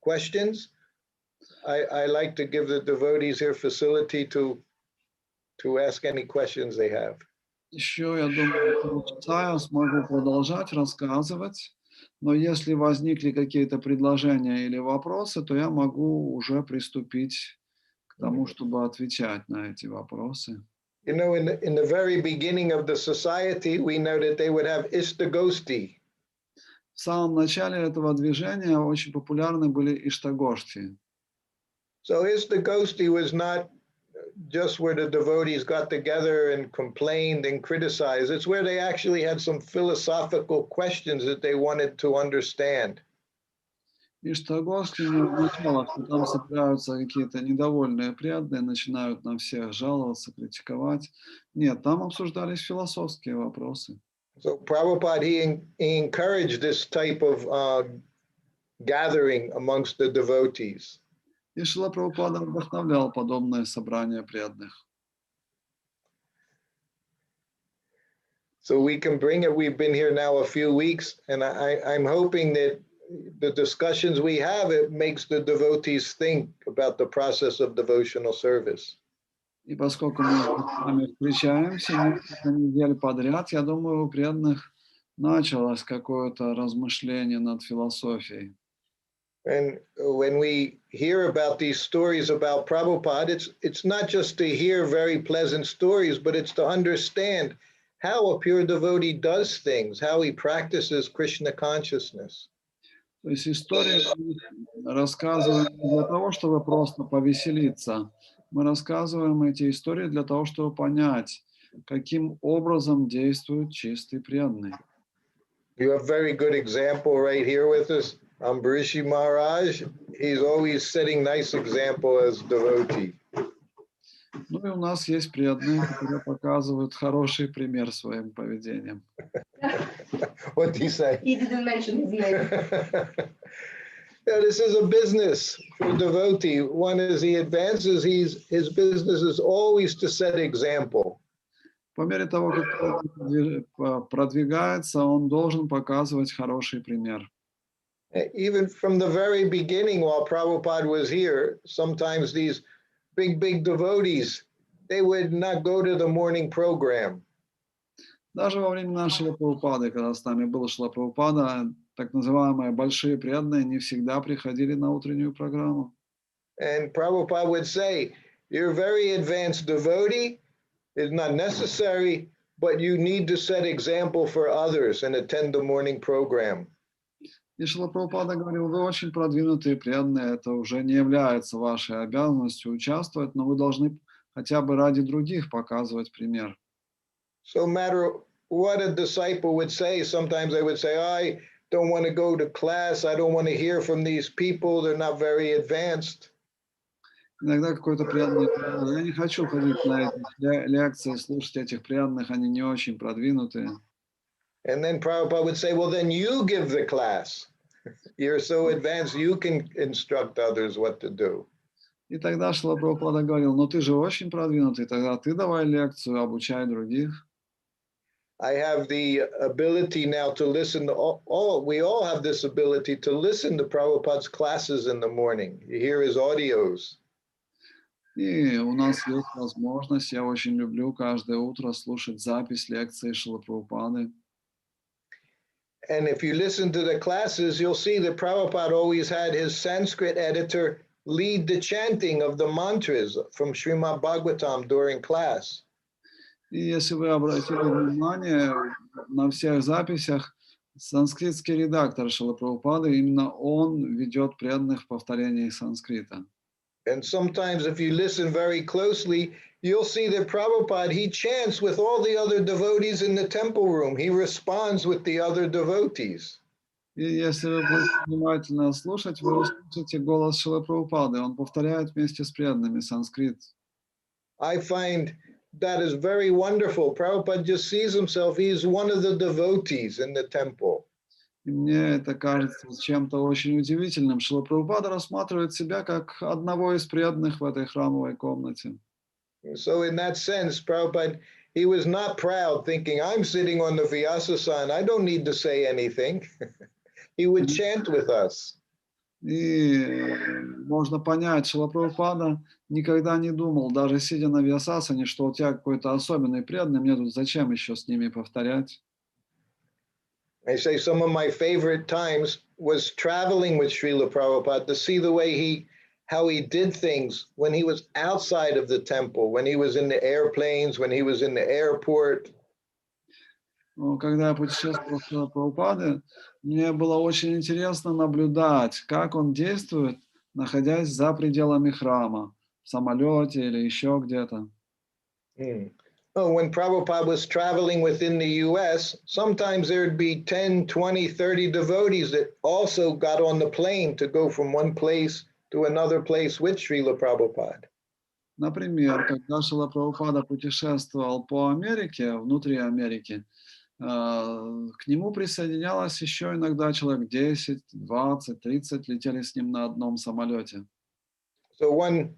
questions. I like to give the devotees here facility to ask any questions they have. Еще, я думаю, полчаса я смогу продолжать рассказывать, но если возникли какие-то предложения или вопросы, то я могу уже приступить к тому, чтобы отвечать на эти вопросы. You know, in the very beginning of the society, we know that they would have Ishtagosti. В самом начале этого движения очень популярны были иштагошти. So Ishtagosti was not just where the devotees got together and complained and criticized. It's where they actually had some philosophical questions that they wanted to understand. И что Господи не означало, что там собираются какие-то недовольные преданные, начинают на всех жаловаться, критиковать. Нет, там обсуждались философские вопросы. So Prabhupada, he encouraged this type of gathering amongst the devotees. И Шрила Прабхупада вдохновлял подобное собрание преданных. So we can bring it. We've been here now a few weeks, and I'm hoping that the discussions we have, it makes the devotees think about the process of devotional service. И поскольку мы с вами встречаемся несколько недель подряд, я думаю, у преданных началось какое-то размышление над философией. And when we hear about these stories about Prabhupada, it's not just to hear very pleasant stories, but it's to understand how a pure devotee does things, how he practices Krishna consciousness. То есть истории мы рассказываем не для того, чтобы просто повеселиться. Мы рассказываем эти истории для того, чтобы понять, каким образом действует чистый преданный. You have a very good example right here with us. Ambarishi Maharaj, he's always setting nice example as devotee. Ну и у нас есть преданные, которые показывают хороший пример своим поведением. What did he say? He didn't mention his name. Yeah, this is a business for a devotee. One, as he advances, his business is always to set example. По мере того, как продвигается, он должен показывать хороший пример. Even from the very beginning, while Prabhupada was here, sometimes these big devotees, they would not go to the morning program. Даже во время нашего Прабхупады, когда с нами был Шрила Прабхупада, так называемые большие преданные не всегда приходили на утреннюю программу. And Prabhupada would say, you're a very advanced devotee, it's not necessary, but you need to set example for others and attend the morning program. И Шрила Прабхупада говорил, вы очень продвинутые преданные, это уже не является вашей обязанностью участвовать, но вы должны хотя бы ради других показывать пример. So no matter what a disciple would say, sometimes they would say, I don't want to go to class, I don't want to hear from these people, they're not very advanced. Иногда какой-то преданный говорит, я не хочу ходить на эти лекции, слушать этих преданных, они не очень продвинутые. And then Prabhupada would say, well, then you give the class. You're so advanced, you can instruct others what to do. И тогда Шрила Прабхупада говорил, ну ты же очень продвинутый, тогда ты давай лекцию, обучай других. I have the ability now to listen to we all have this ability to listen to Prabhupada's classes in the morning. You hear his audios. И у нас есть возможность, я очень люблю каждое утро слушать запись лекции Шрилы Прабхупады. And if you listen to the classes, you'll see that Prabhupada always had his Sanskrit editor lead the chanting of the mantras from Srimad Bhagavatam during class. И если вы обратили внимание, на всех записях санскритский редактор Шрилы Прабхупады, именно он ведет преданных в повторении санскрита. And sometimes if you listen very closely, you'll see that Prabhupada, he chants with all the other devotees in the temple room. He responds with the other devotees. И если вы будете внимательно слушать, вы услышите голос Шрилы Прабхупады. Он повторяет вместе с преданными санскрит. I find that is very wonderful. Prabhupada just sees himself, he's one of the devotees in the temple. И мне это кажется чем-то очень удивительным. Шрила Прабхупада рассматривает себя как одного из преданных в этой храмовой комнате. So in that sense, Prabhupada, he was not proud, thinking, I'm sitting on the Vyasasana, I don't need to say anything. He would chant with us. И можно понять, Шрила Прабхупада никогда не думал, даже сидя на Вьясасане, что у тебя какой-то особенный преданный, мне тут зачем еще с ними повторять? I say some of my favorite times was traveling with Srila Prabhupada to see the way how he did things when he was outside of the temple, when he was in the airplanes, when he was in the airport. Когда я путешествовал с Шрилой Прабхупадой, мне было очень интересно наблюдать, как он действует, находясь за пределами храма. в самолете или еще где-то. Oh, when Prabhupada was traveling within the US, sometimes there would be 10, 20, 30 devotees that also got on the plane to go from one place to another place with Srila Prabhupada. Например, когда Шрила Прабхупада путешествовал по Америке, внутри Америки, к нему присоединялось еще иногда человек 10, 20, 30 летели с ним на одном самолете. So one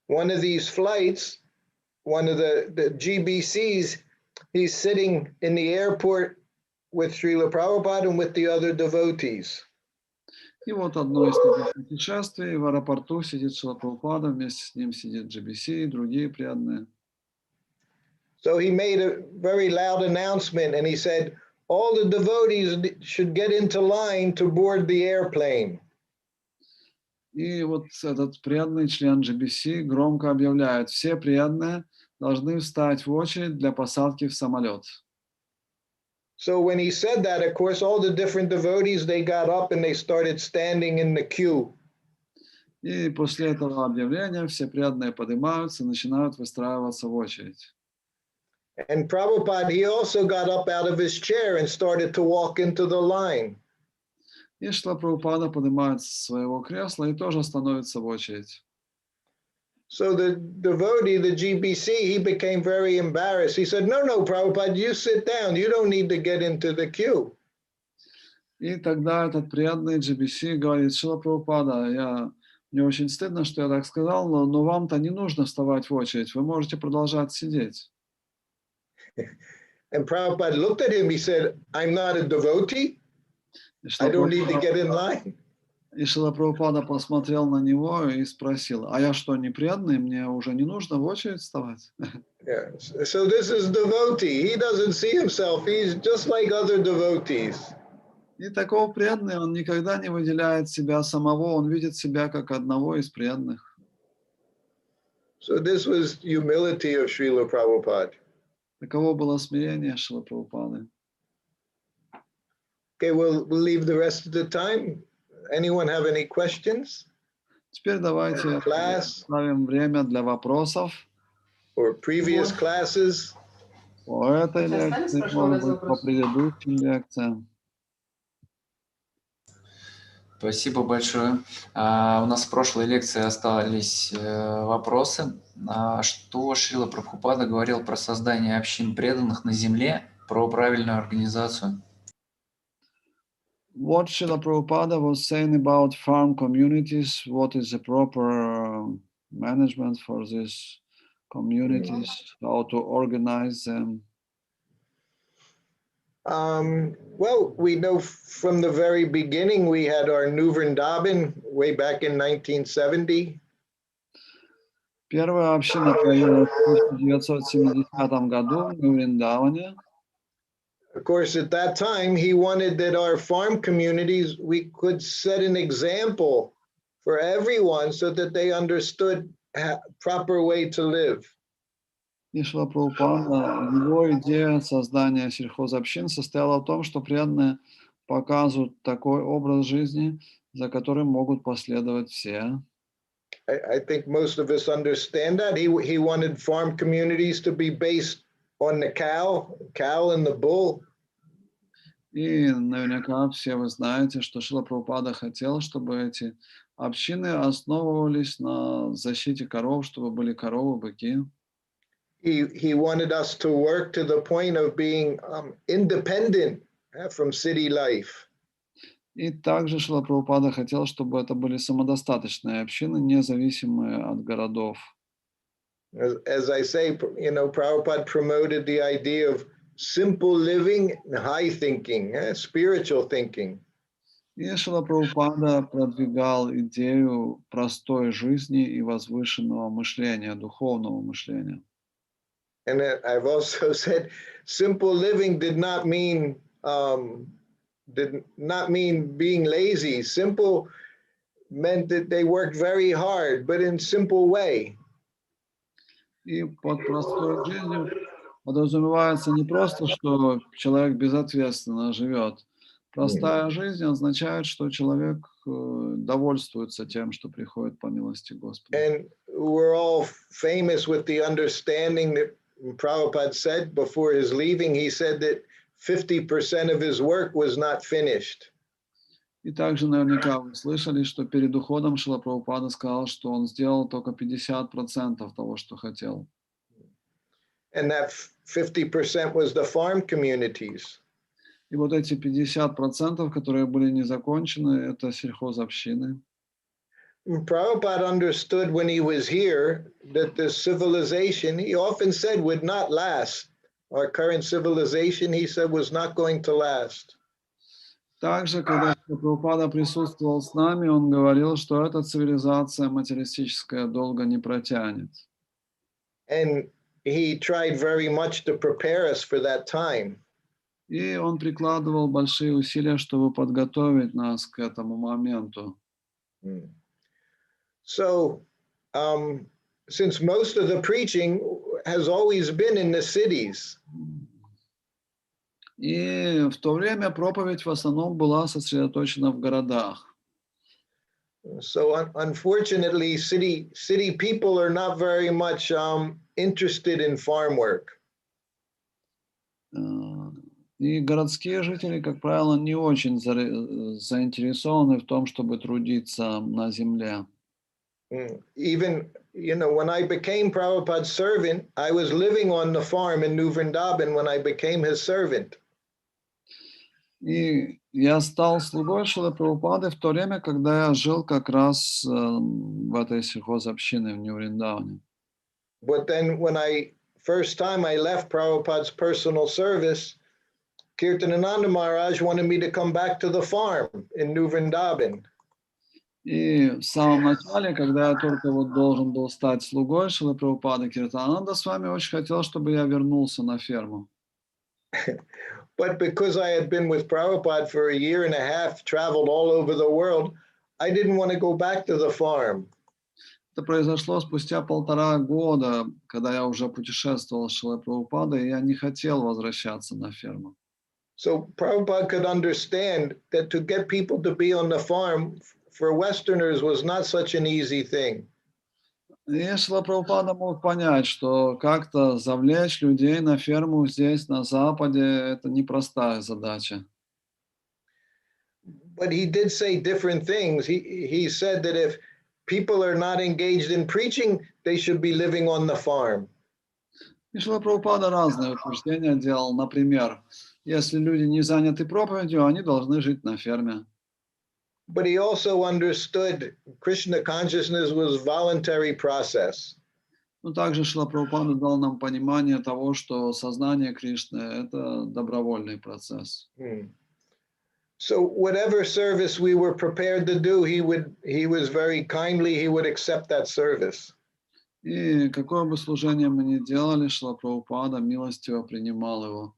of these flights, one of the GBCs, he's sitting in the airport with Srila Prabhupada and with the other devotees. И вот одно из таких путешествий, в аэропорту сидит Шрила Прабхупада, вместе с ним сидит GBC и другие преданные. So he made a very loud announcement and he said, all the devotees should get into line to board the airplane. И вот этот преданный член GBC громко объявляет, все преданные должны встать в очередь для посадки в самолет. So when he said that, of course, all the different devotees, they got up and they started standing in the queue. И после этого объявления все преданные поднимаются и начинают выстраиваться в очередь. And Prabhupada, he also got up out of his chair and started to walk into the line. И Шрила Прабхупада поднимается с своего кресла и тоже становится в очередь. So the devotee, the GBC, he became very embarrassed. He said, no, Prabhupada, you sit down. You don't need to get into the queue. И тогда этот преданный GBC говорит, Шрила Прабхупада, мне очень стыдно, что я так сказал, но вам-то не нужно вставать в очередь, вы можете продолжать сидеть. And Prabhupada looked at him, he said, I'm not a devotee. I don't need to get in line. И Шрила Прабхупада посмотрел на него и спросил, а я что, не преданный, мне уже не нужно в очередь вставать? Yeah. So this is devotee. He doesn't see himself. He's just like other devotees. И такого преданный, он никогда не выделяет себя самого, он видит себя как одного из преданных. So this was humility of Srila Prabhupada. Таково было смирение Шрилы Прабхупады. Okay, we'll leave the rest of the time. Anyone have any questions? Теперь давайте оставим время для вопросов. Or previous classes? По этой лекции, может быть, по предыдущим лекциям. Спасибо большое. У нас в прошлой лекции остались вопросы. Что Шрила Прабхупада говорил про создание общин преданных на земле, про правильную организацию? What Srila Prabhupada was saying about farm communities, what is the proper management for these communities, how to organize them? Well, we know from the very beginning we had our New Vrindavan way back in 1970. Первая община появилась в 1970 году в Вриндаване. Of course, at that time, he wanted that our farm communities, we could set an example for everyone so that they understood proper way to live. И Шрила Прабхупада, его идея создания сельхозобщин состояла в том, что преданные показывают такой образ жизни, за которым могут последовать все. I think most of us understand that. He wanted farm communities to be based on the cow and the bull. И наверняка все вы знаете, что Шрила Прабхупада хотел, чтобы эти общины основывались на защите коров, чтобы были коровы, быки. He wanted us to work to the point of being independent from city life. И также Шрила Прабхупада хотел, чтобы это были самодостаточные общины, независимые от городов. As I say, Prabhupada promoted the idea of simple living, high thinking, spiritual thinking. И Шрила Прабхупада продвигал идею простой жизни и возвышенного мышления, духовного мышления. And I've also said simple living did not mean being lazy. Simple meant that they worked very hard, but in simple way. И под простой жизнью подразумевается не просто, что человек безответственно живет. Простая жизнь означает, что человек довольствуется тем, что приходит по милости Господа. And we're all famous with the understanding that Prabhupada said before his leaving, he said that 50% of his work was not finished. И также наверняка вы слышали, что перед уходом Шрила Прабхупада сказал, что он сделал только 50% того, что хотел. And that 50% was the farm communities. И вот эти 50%, которые были не закончены, это сельхозобщины. Prabhupada understood when he was here that the civilization, he often said, would not last. Our current civilization, he said, was not going to last. Также, когда Прабхупада присутствовал с нами, он говорил, что эта цивилизация материалистическая долго не протянет. And he tried very much to prepare us for that time. И он прикладывал большие усилия, чтобы подготовить нас к этому моменту. So, since most of the preaching has always been in the cities, И в то время проповедь в основном была сосредоточена в городах. so unfortunately, city people are not very much interested in farm work. И городские жители, как правило, не очень заинтересованы в том, чтобы трудиться на земле. Even, when I became Prabhupada's servant, I was living on the farm in New Vrindavan when I became his servant. И я стал слугой Шрилы Прабхупады в то время, когда я жил как раз в этой сельхозобщине в Нью-Вриндаване. But then when first time I left Prabhupada's personal service, Kirtanananda Maharaj wanted me to come back to the farm in New Vrindavan. И в самом начале, когда я только вот должен был стать слугой Шрилы Прабхупады, Киртананда с вами очень хотел, чтобы я вернулся на ферму. But because I had been with Prabhupada for a year and a half, traveled all over the world, I didn't want to go back to the farm. Это произошло спустя 1,5 года, когда я уже путешествовал с Шрилой Прабхупадой, и я не хотел возвращаться на ферму. So Prabhupada could understand that to get people to be on the farm for Westerners was not such an easy thing. И Шрила Прабхупада мог понять, что как-то завлечь людей на ферму здесь, на Западе, это непростая задача. But he did say different things. He said that if people are not engaged in preaching, they should be living on the farm. И Шрила Прабхупада разные утверждения делал. Например, если люди не заняты проповедью, они должны жить на ферме. But he also understood Krishna consciousness was voluntary process. Но также Шрила Прабхупада дал нам понимание того, что сознание Кришны – это добровольный процесс. So whatever service we were prepared to do, he was very kindly, he would accept that service. И какое бы служение мы ни делали, Шрила Прабхупада милостиво принимал его.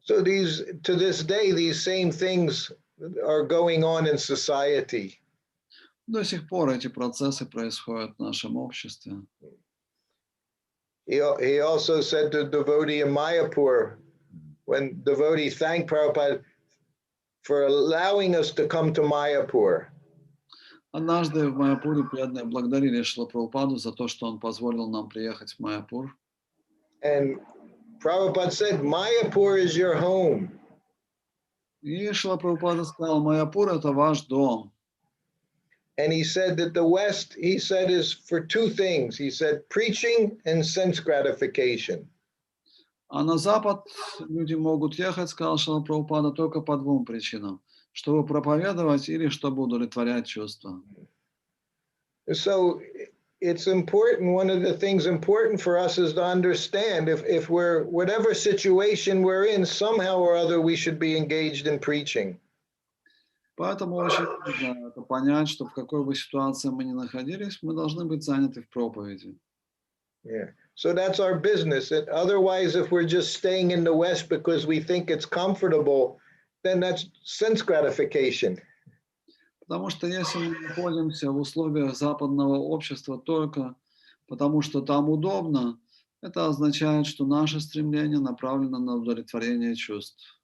So to this day, these same things are going on in society. До сих пор эти процессы происходят в нашем обществе. He also said to devotee in Mayapur, when devotee thanked Prabhupada for allowing us to come to Mayapur. Однажды в Майяпуре преданные благодарили Шрилу Прабхупаду за то, что он позволил нам приехать в Майяпур. And Prabhupada said, Mayapur is your home. И Шрила Прабхупада сказал, Майяпур – это ваш дом. And he said that the West, he said, is for two things. He said preaching and sense gratification. А на Запад люди могут ехать, сказал Шрила Прабхупада, только по 2 причинам. Чтобы проповедовать или чтобы удовлетворять чувства. So it's important, one of the things important for us is to understand if we're, whatever situation we're in, somehow or other we should be engaged in preaching. Поэтому очень важно это понять, что в какой бы ситуации мы ни находились, мы должны быть заняты в проповеди. Yeah. So that's our business. And otherwise, if we're just staying in the West because we think it's comfortable, then that's sense gratification. Потому что если мы находимся в условиях западного общества только потому, что там удобно, это означает, что наше стремление направлено на удовлетворение чувств.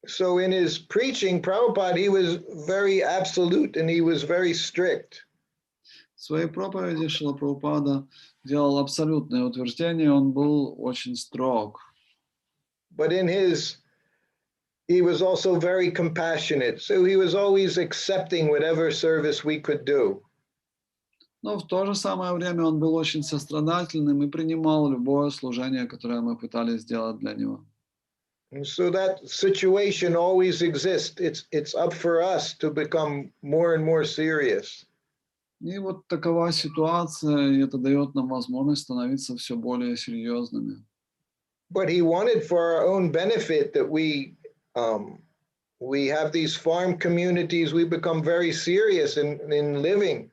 So in his preaching, Prabhupada, he was very absolute and he was very strict. В своей проповеди Шрила Прабхупада делал абсолютное утверждение, он был очень строг. But he was also very compassionate. So he was always accepting whatever service we could do. Но в то же самое время он был очень сострадательным и принимал любое служение, которое мы пытались сделать для него. And so that situation always exists. It's up for us to become more and more serious. И вот такова ситуация, и это дает нам возможность становиться все более серьезными. But he wanted for our own benefit that we have these farm communities, we become very serious in living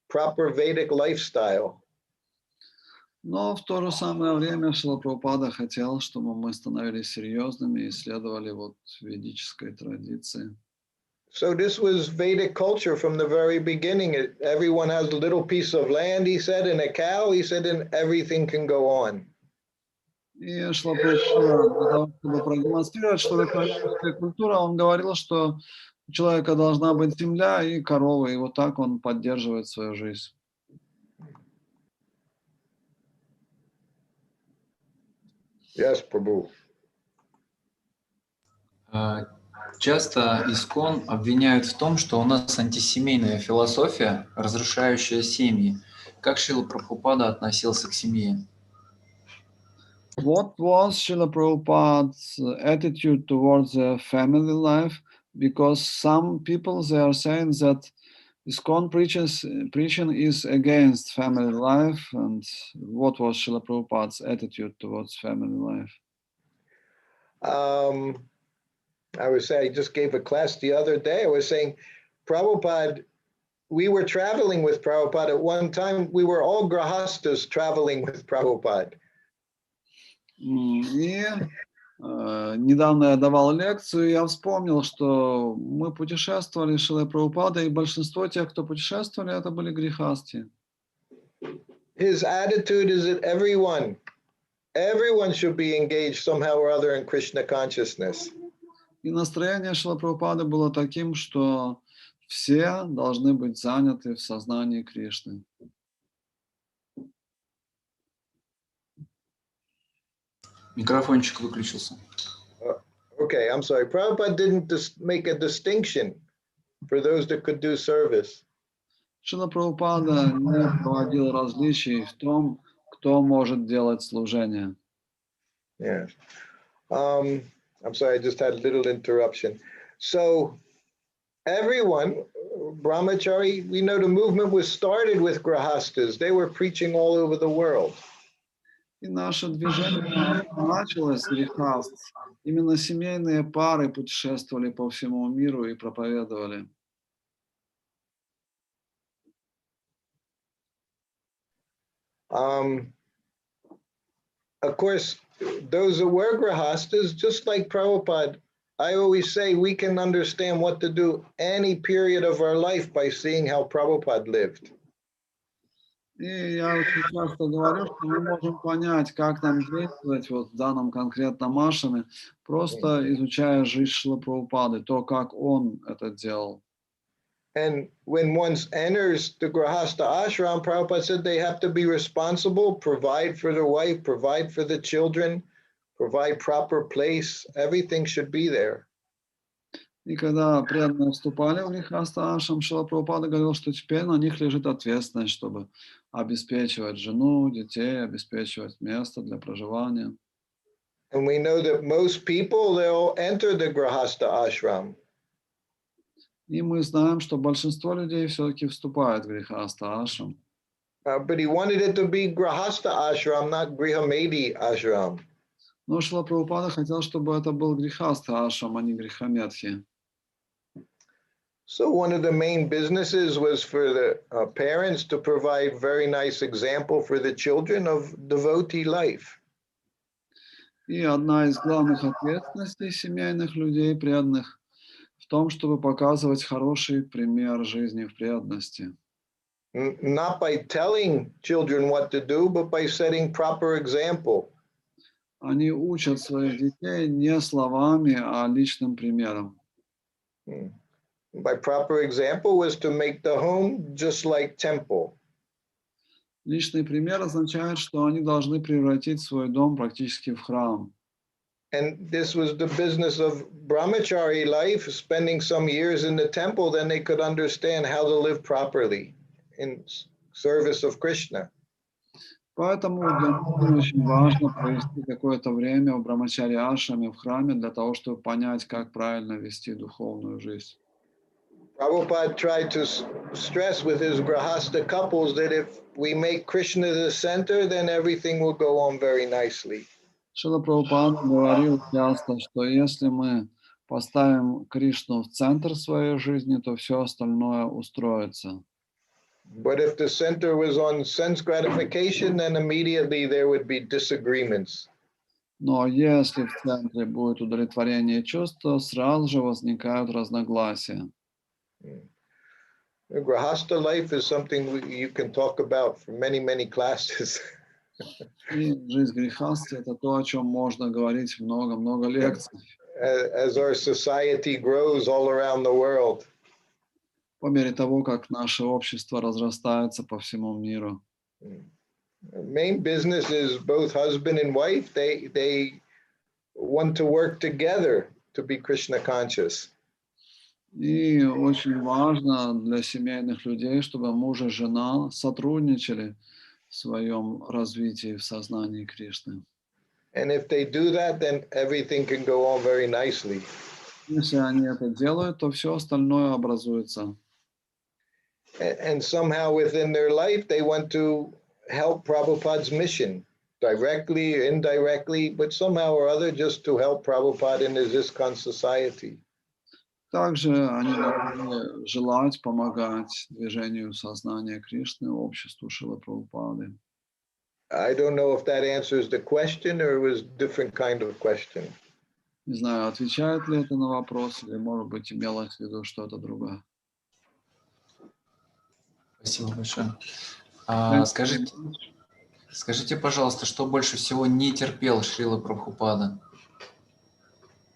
proper Vedic lifestyle. Но в то же самое время Шрила Прабхупада хотел, чтобы мы становились серьезными и следовали вот ведической традиции. So this was Vedic culture from the very beginning. Everyone has a little piece of land, he said, and a cow, he said, and everything can go on. И Шрила Прабхупада, для того, чтобы продемонстрировать, что это ведическая культура, он говорил, что у человека должна быть земля и коровы, и вот так он поддерживает свою жизнь. Yes, Prabhu. Часто ИСККОН обвиняют в том, что у нас антисемейная философия, разрушающая семьи. Как Шрила Прабхупада относился к семье? What was Srila Prabhupada's attitude towards the family life? Because some people, they are saying that ISKCON preaching is against family life. And what was Srila Prabhupada's attitude towards family life? I just gave a class the other day. I was saying, Prabhupada, we were traveling with Prabhupada at one time. We were all grahastas traveling with Prabhupada. И недавно я давал лекцию, и я вспомнил, что мы путешествовали с Шрилой Прабхупадой, и большинство тех, кто путешествовали, это были грехасти. His attitude is that everyone should be engaged somehow or other in Krishna consciousness. И настроение Шрилы Прабхупады было таким, что все должны быть заняты в сознании Кришны. Микрофончик выключился. Okay, I'm sorry. Prabhupada didn't make a distinction for those that could do service. Шрила Прабхупада не проводил различий в том, кто может делать служение. Yeah. I'm sorry, I just had a little interruption. So everyone, brahmachari, we know the movement was started with grahastas. They were preaching all over the world. И наше движение началось с грехаств. Именно семейные пары путешествовали по всему миру и проповедовали. Of course, those that were grahastas, just like Prabhupada, I always say we can understand what to do any period of our life by seeing how Prabhupada lived. И я очень часто говорю, что мы можем понять, как нам действовать вот в данном конкретном ашраме, просто изучая жизнь Шрилы Прабхупады, то, как он это делал. And when one enters the Grahasta ashram, Prabhupada said they have to be responsible, provide for their wife, provide for the children, provide proper place. Everything should be there. И когда преданные вступали в грехаста ашрам, Шрила Прабхупада говорил, что теперь на них лежит ответственность, чтобы обеспечивать жену, детей, обеспечивать место для проживания. And we know that most people, they'll enter the Grahasta ashram. И мы знаем, что большинство людей все-таки вступает в грехаста ашрам. But he wanted it to be Grahasta ashram, not Grihamedi ashram. Но Шрила Прабхупада хотел, чтобы это был грехаста ашрам, а не грехаметхи. So one of the main businesses was for the parents to provide very nice example for the children of devotee life. И одна из главных ответственностей семейных людей, преданных, в том, чтобы показывать хороший пример жизни в преданности. Not by telling children what to do, but by setting proper example. Они учат своих детей не словами, а личным примером. By proper example was to make the home just like temple. Личный пример означает, что они должны превратить свой дом практически в храм. And this was the business of brahmachari life, spending some years in the temple, then they could understand how to live properly in service of Krishna. Поэтому для мужчин очень важно провести какое-то время в брамачарья-ашраме, в храме, для того, чтобы понять, как правильно вести духовную жизнь. Prabhupada tried to stress with his grahasta couples that if we make Krishna the center, then everything will go on very nicely. Шрила Прабхупада говорил часто, что если мы поставим Кришну в центр своей жизни, то все остальное устроится. But if the center was on sense gratification, then immediately there would be disagreements. Но если в центре будет удовлетворение чувств, то сразу же возникают разногласия. Grahasta life is something you can talk about for many, many classes. И жизнь грехасти — это то, о чем можно говорить много-много лекций. As our society grows all around the world. По мере того, как наше общество разрастается по всему миру. Main business is both husband and wife. They want to work together to be Krishna conscious. И очень важно для семейных людей, чтобы муж и жена сотрудничали в своем развитии в сознании Кришны. And if they do that, then everything can go on very nicely. Если они это делают, то все остальное образуется. And somehow within their life, they want to help Prabhupada's mission, directly, indirectly, but somehow or other just to help Prabhupada in his ISKCON society. Также они должны желать помогать движению сознания Кришны, обществу Шрилы Прабхупады. I don't know if that answers the question or it was a different kind of question. Не знаю, отвечает ли это на вопрос, или, может быть, имелось в виду что-то другое. Спасибо большое. Скажите, пожалуйста, что больше всего не терпел Шрила Прабхупада?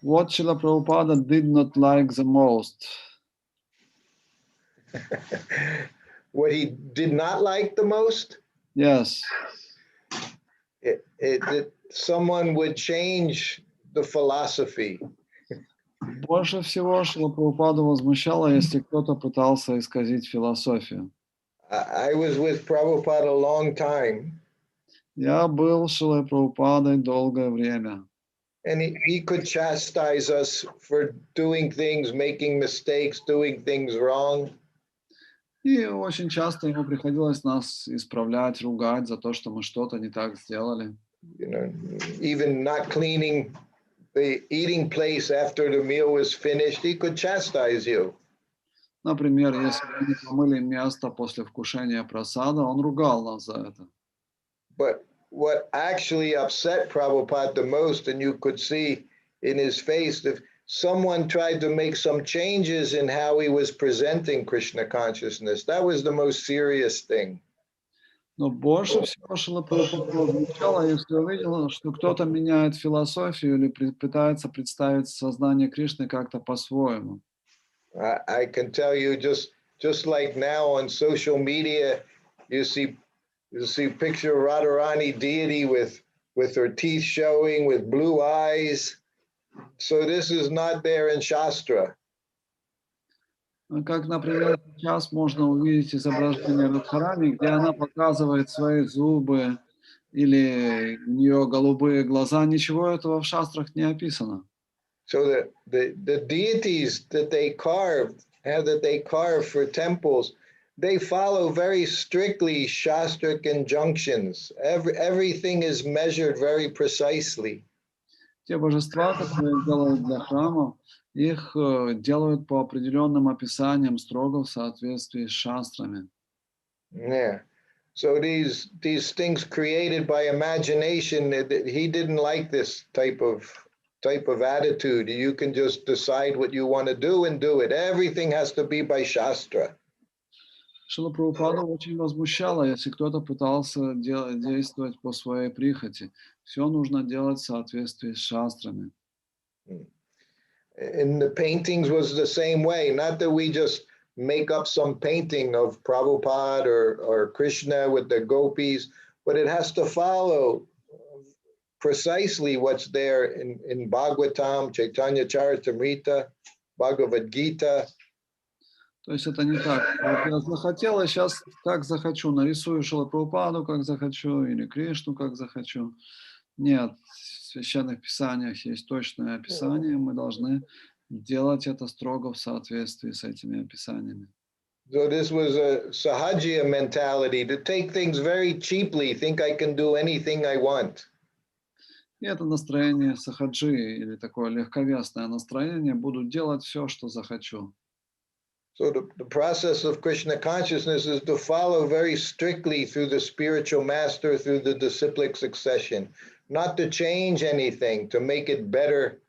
What Srila Prabhupada did not like the most? What he did not like the most? Yes. That someone would change the philosophy. Больше всего Шрила Прабхупаду возмущало, если кто-то пытался исказить философию. I was with Prabhupada a long time. Я был с Шрилой Прабхупадой долгое время. And he could chastise us for doing things, making mistakes, doing things wrong. И очень часто ему приходилось нас исправлять, ругать за то, что мы что-то не так сделали. You know, even not cleaning the eating place after the meal was finished, he could chastise you. Например, если мы не помыли место после вкушения прасада, он ругал нас за это. But what actually upset Prabhupada the most, and you could see in his face, that someone tried to make some changes in how he was presenting Krishna consciousness. That was the most serious thing. Но больше всего Шрила Прабхупада возмущало, если увидел, что кто-то меняет философию или пытается представить сознание Кришны как-то по-своему. I can tell you, just like now on social media, you see picture of Radharani deity with her teeth showing, with blue eyes. So this is not there in Shastra. Как, например, сейчас можно увидеть изображение Радхарани, где она показывает свои зубы или у нее голубые глаза. Ничего этого в шастрах не описано. So the deities that they carve for temples, they follow very strictly Shastric injunctions. Everything is measured very precisely. Те божества, которые делают для храмов, их делают по определенным описаниям, строго в соответствии с шастрами. Yeah. So these things created by imagination, he didn't like this type of attitude. You can just decide what you want to do and do it. Everything has to be by Shastra. Шрила Прабхупаду очень возмущало, если кто-то пытался действовать по своей прихоти. Все нужно делать в соответствии с шастрами. And the paintings was the same way. Not that we just make up some painting of Prabhupada or Krishna with the gopis, but it has to follow precisely what's there in Bhagavatam, Chaitanya Charitamrita, Bhagavad Gita. То есть это не так. Вот я захотел, и сейчас как захочу. Нарисую Шрила Прабхупаду, как захочу, или Кришну, как захочу. Нет, в священных писаниях есть точное описание, мы должны делать это строго в соответствии с этими описаниями. So this was a Sahajiya mentality, to take things very cheaply, think I can do anything I want. И это настроение сахаджи, или такое легковесное настроение, буду делать все, что захочу. So the process of Krishna consciousness is to follow very strictly through the spiritual master, through the disciplic succession, not to change anything, to make it better.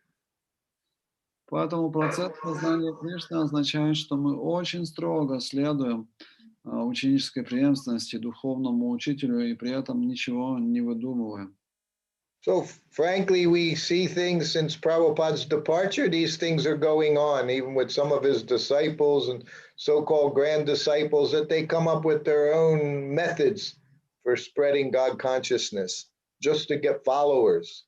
Поэтому процесс познания Кришны означает, что мы очень строго следуем ученической преемственности, духовному учителю, и при этом ничего не выдумываем. So frankly, we see things since Prabhupada's departure, these things are going on, even with some of his disciples and so-called grand disciples, that they come up with their own methods for spreading God consciousness, just to get followers.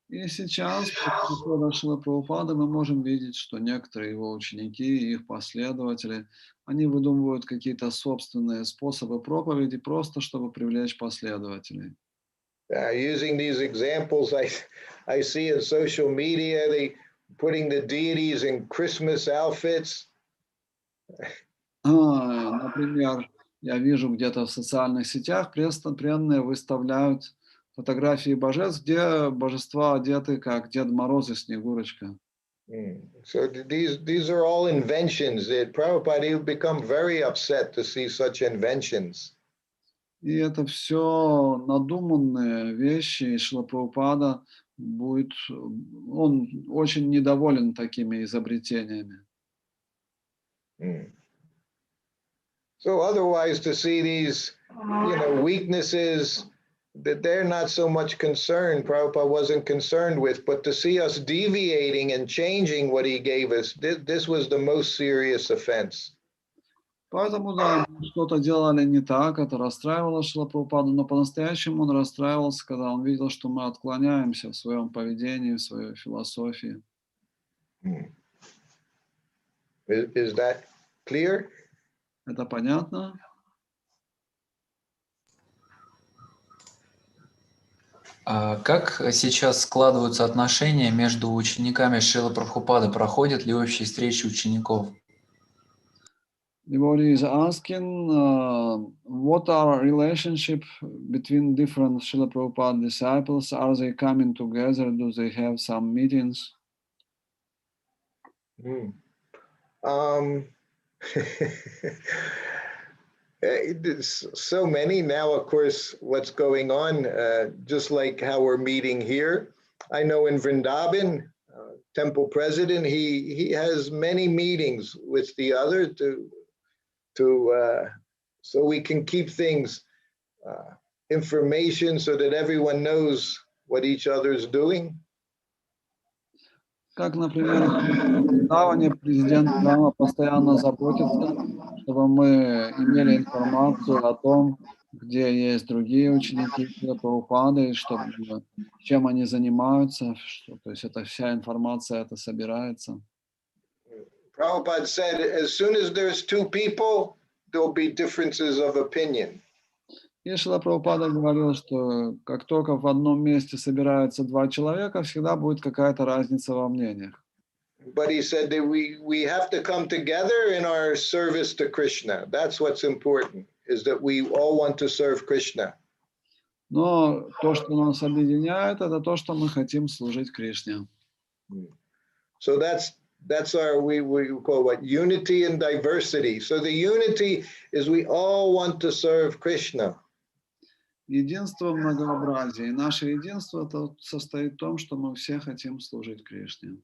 И сейчас, после прихода Шрилы Прабхупады, мы можем видеть, что некоторые его ученики и их последователи, они выдумывают какие-то собственные способы проповеди, просто чтобы привлечь последователей. Using these examples, I see in social media, they putting the deities in Christmas outfits. Например, я вижу где-то в социальных сетях преданные выставляют фотографии божеств, где божества одеты как Дед Мороз и Снегурочка. So these are all inventions. Prabhupada would become very upset to see such inventions. И это все надуманные вещи, и Шрила Прабхупада будет, он очень недоволен такими изобретениями. So otherwise, to see these, weaknesses that they're not so much concerned, Prabhupada wasn't concerned with, but to see us deviating and changing what he gave us, this was the most serious offense. Поэтому, да, мы что-то делали не так, это расстраивало Шрила Прабхупаду, но по-настоящему он расстраивался, когда он видел, что мы отклоняемся в своем поведении, в своей философии. Is that clear? Это понятно? Как сейчас складываются отношения между учениками Шрилы Прабхупады? Проходят ли общие встречи учеников? Devotee is asking, what are relationship between different Srila Prabhupada disciples? Are they coming together? Do they have some meetings? There's so many now, of course, what's going on, just like how we're meeting here. I know in Vrindavan, temple president, he has many meetings with the other so we can keep things, information so that everyone knows what each other is doing. Как, например, в Вриндаване президент храма постоянно заботится, чтобы мы имели информацию о том, где есть другие ученики Прабхупады, чтобы чем они занимаются, то есть это вся информация это собирается. Prabhupada said, as soon as there's two people, there'll be differences of opinion. И Шрила Прабхупада говорил, что как только в одном месте собираются два человека, всегда будет какая-то разница во мнениях. But he said that we have to come together in our service to Krishna. That's what's important, is that we all want to serve Krishna. Но то, что нас объединяет, это то, что мы хотим служить Кришне. So that's our, we call what, unity and diversity. So the unity is we all want to serve Krishna. Единство в многообразии. И наше единство состоит в том, что мы все хотим служить Кришне.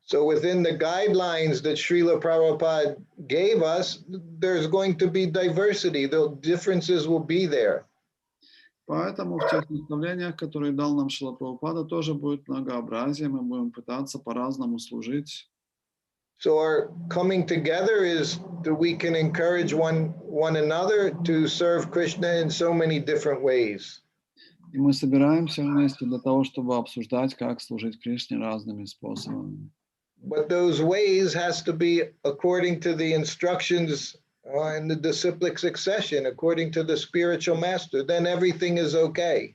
So within the guidelines that Srila Prabhupada gave us, there's going to be diversity. The differences will be there. Поэтому в тех наставлениях, которые дал нам Шрила Прабхупада, тоже будет многообразие. Мы будем пытаться по-разному служить. So our coming together is that we can encourage one another to serve Krishna in so many different ways. И мы собираемся вместе для того, чтобы обсуждать, как служить Кришне разными способами. But those ways has to be according to the instructions in the disciplic succession, according to the spiritual master. Then everything is okay.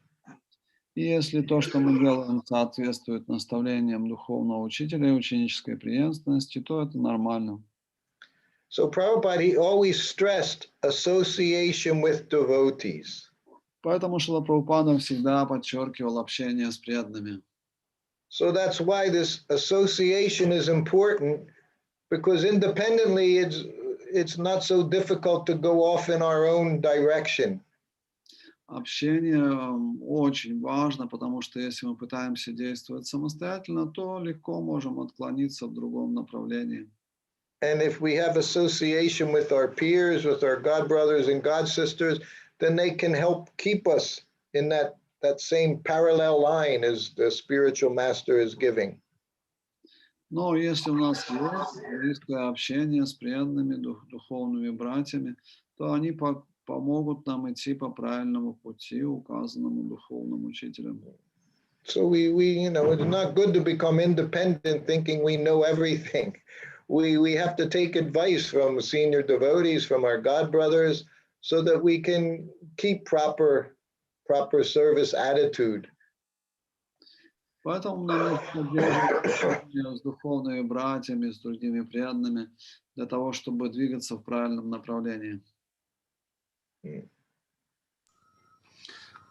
И если то, что мы делаем, соответствует наставлениям духовного учителя и ученической преемственности, то это нормально. So Prabhupada, he always stressed association with devotees. Поэтому Шрила Прабхупада всегда подчеркивал общение с преданными. So that's why this association is important, because independently it's not so difficult to go off in our own direction. Общение очень важно, потому что если мы пытаемся действовать самостоятельно, то легко можем отклониться в другом направлении. And if we have association with our peers, with our God brothers and God sisters, then they can help keep us in that same parallel line as the spiritual master is giving. Но если у нас есть близкое общение с преданными духовными братьями, то они помогут нам идти по правильному пути, указанному духовным учителем. So we it's not good to become independent thinking we know everything. We have to take advice from senior devotees, from our God brothers, so that we can keep proper service attitude. Поэтому нам нужно поддерживать отношения с духовными братьями, с другими преданными, для того, чтобы двигаться в правильном направлении.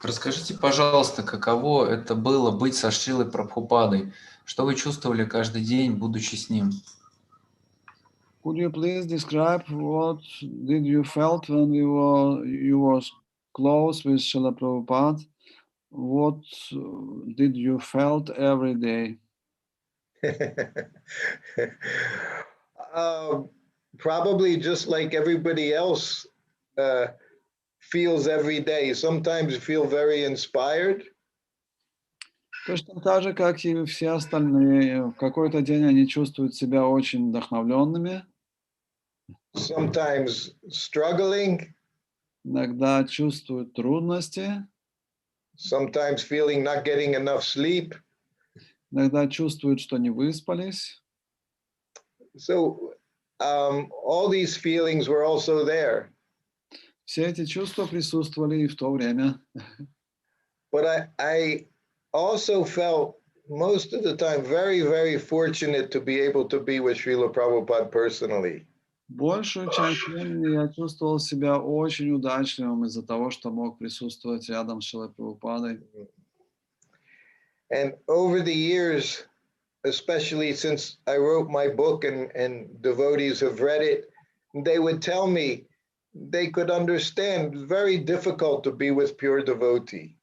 Расскажите, пожалуйста, каково это было быть со Шрилой Прабхупадой? Что вы чувствовали каждый день, будучи с ним? Could you please describe what did you felt when you were close with Srila Prabhupada? What did you felt every day? Probably just like everybody else feels every day. Sometimes you feel very inspired. Точно так же, как и все остальные. В какой-то день они чувствуют себя очень вдохновленными. Sometimes struggling. Иногда чувствуют трудности. Sometimes feeling not getting enough sleep. Иногда чувствуют, что не выспались. So all these feelings were also there. Все эти чувства присутствовали и в то время. But I also felt most of the time very, very fortunate to be able to be with Srila Prabhupada personally. Большую часть времени я чувствовал себя очень удачливым из-за того, что мог присутствовать рядом с Шрилой Прабхупадой. And over the years, especially since I wrote my book and devotees have read it, they would tell me they could understand it's very difficult to be with pure devotee.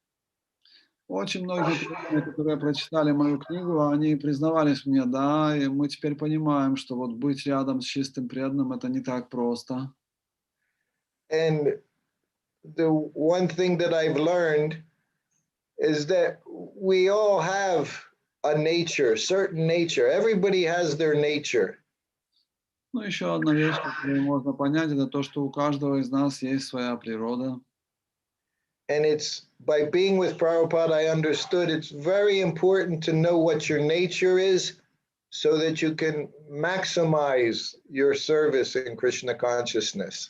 Очень многие преданные, которые прочитали мою книгу, они признавались мне, да, и мы теперь понимаем, что вот быть рядом с чистым преданным — это не так просто. And the one thing that I've learned is that we all have a nature, certain nature. Everybody has their nature. Ну, еще одна вещь, которую можно понять, это то, что у каждого из нас есть своя природа. And it's by being with Prabhupada, I understood it's very important to know what your nature is so that you can maximize your service in Krishna consciousness.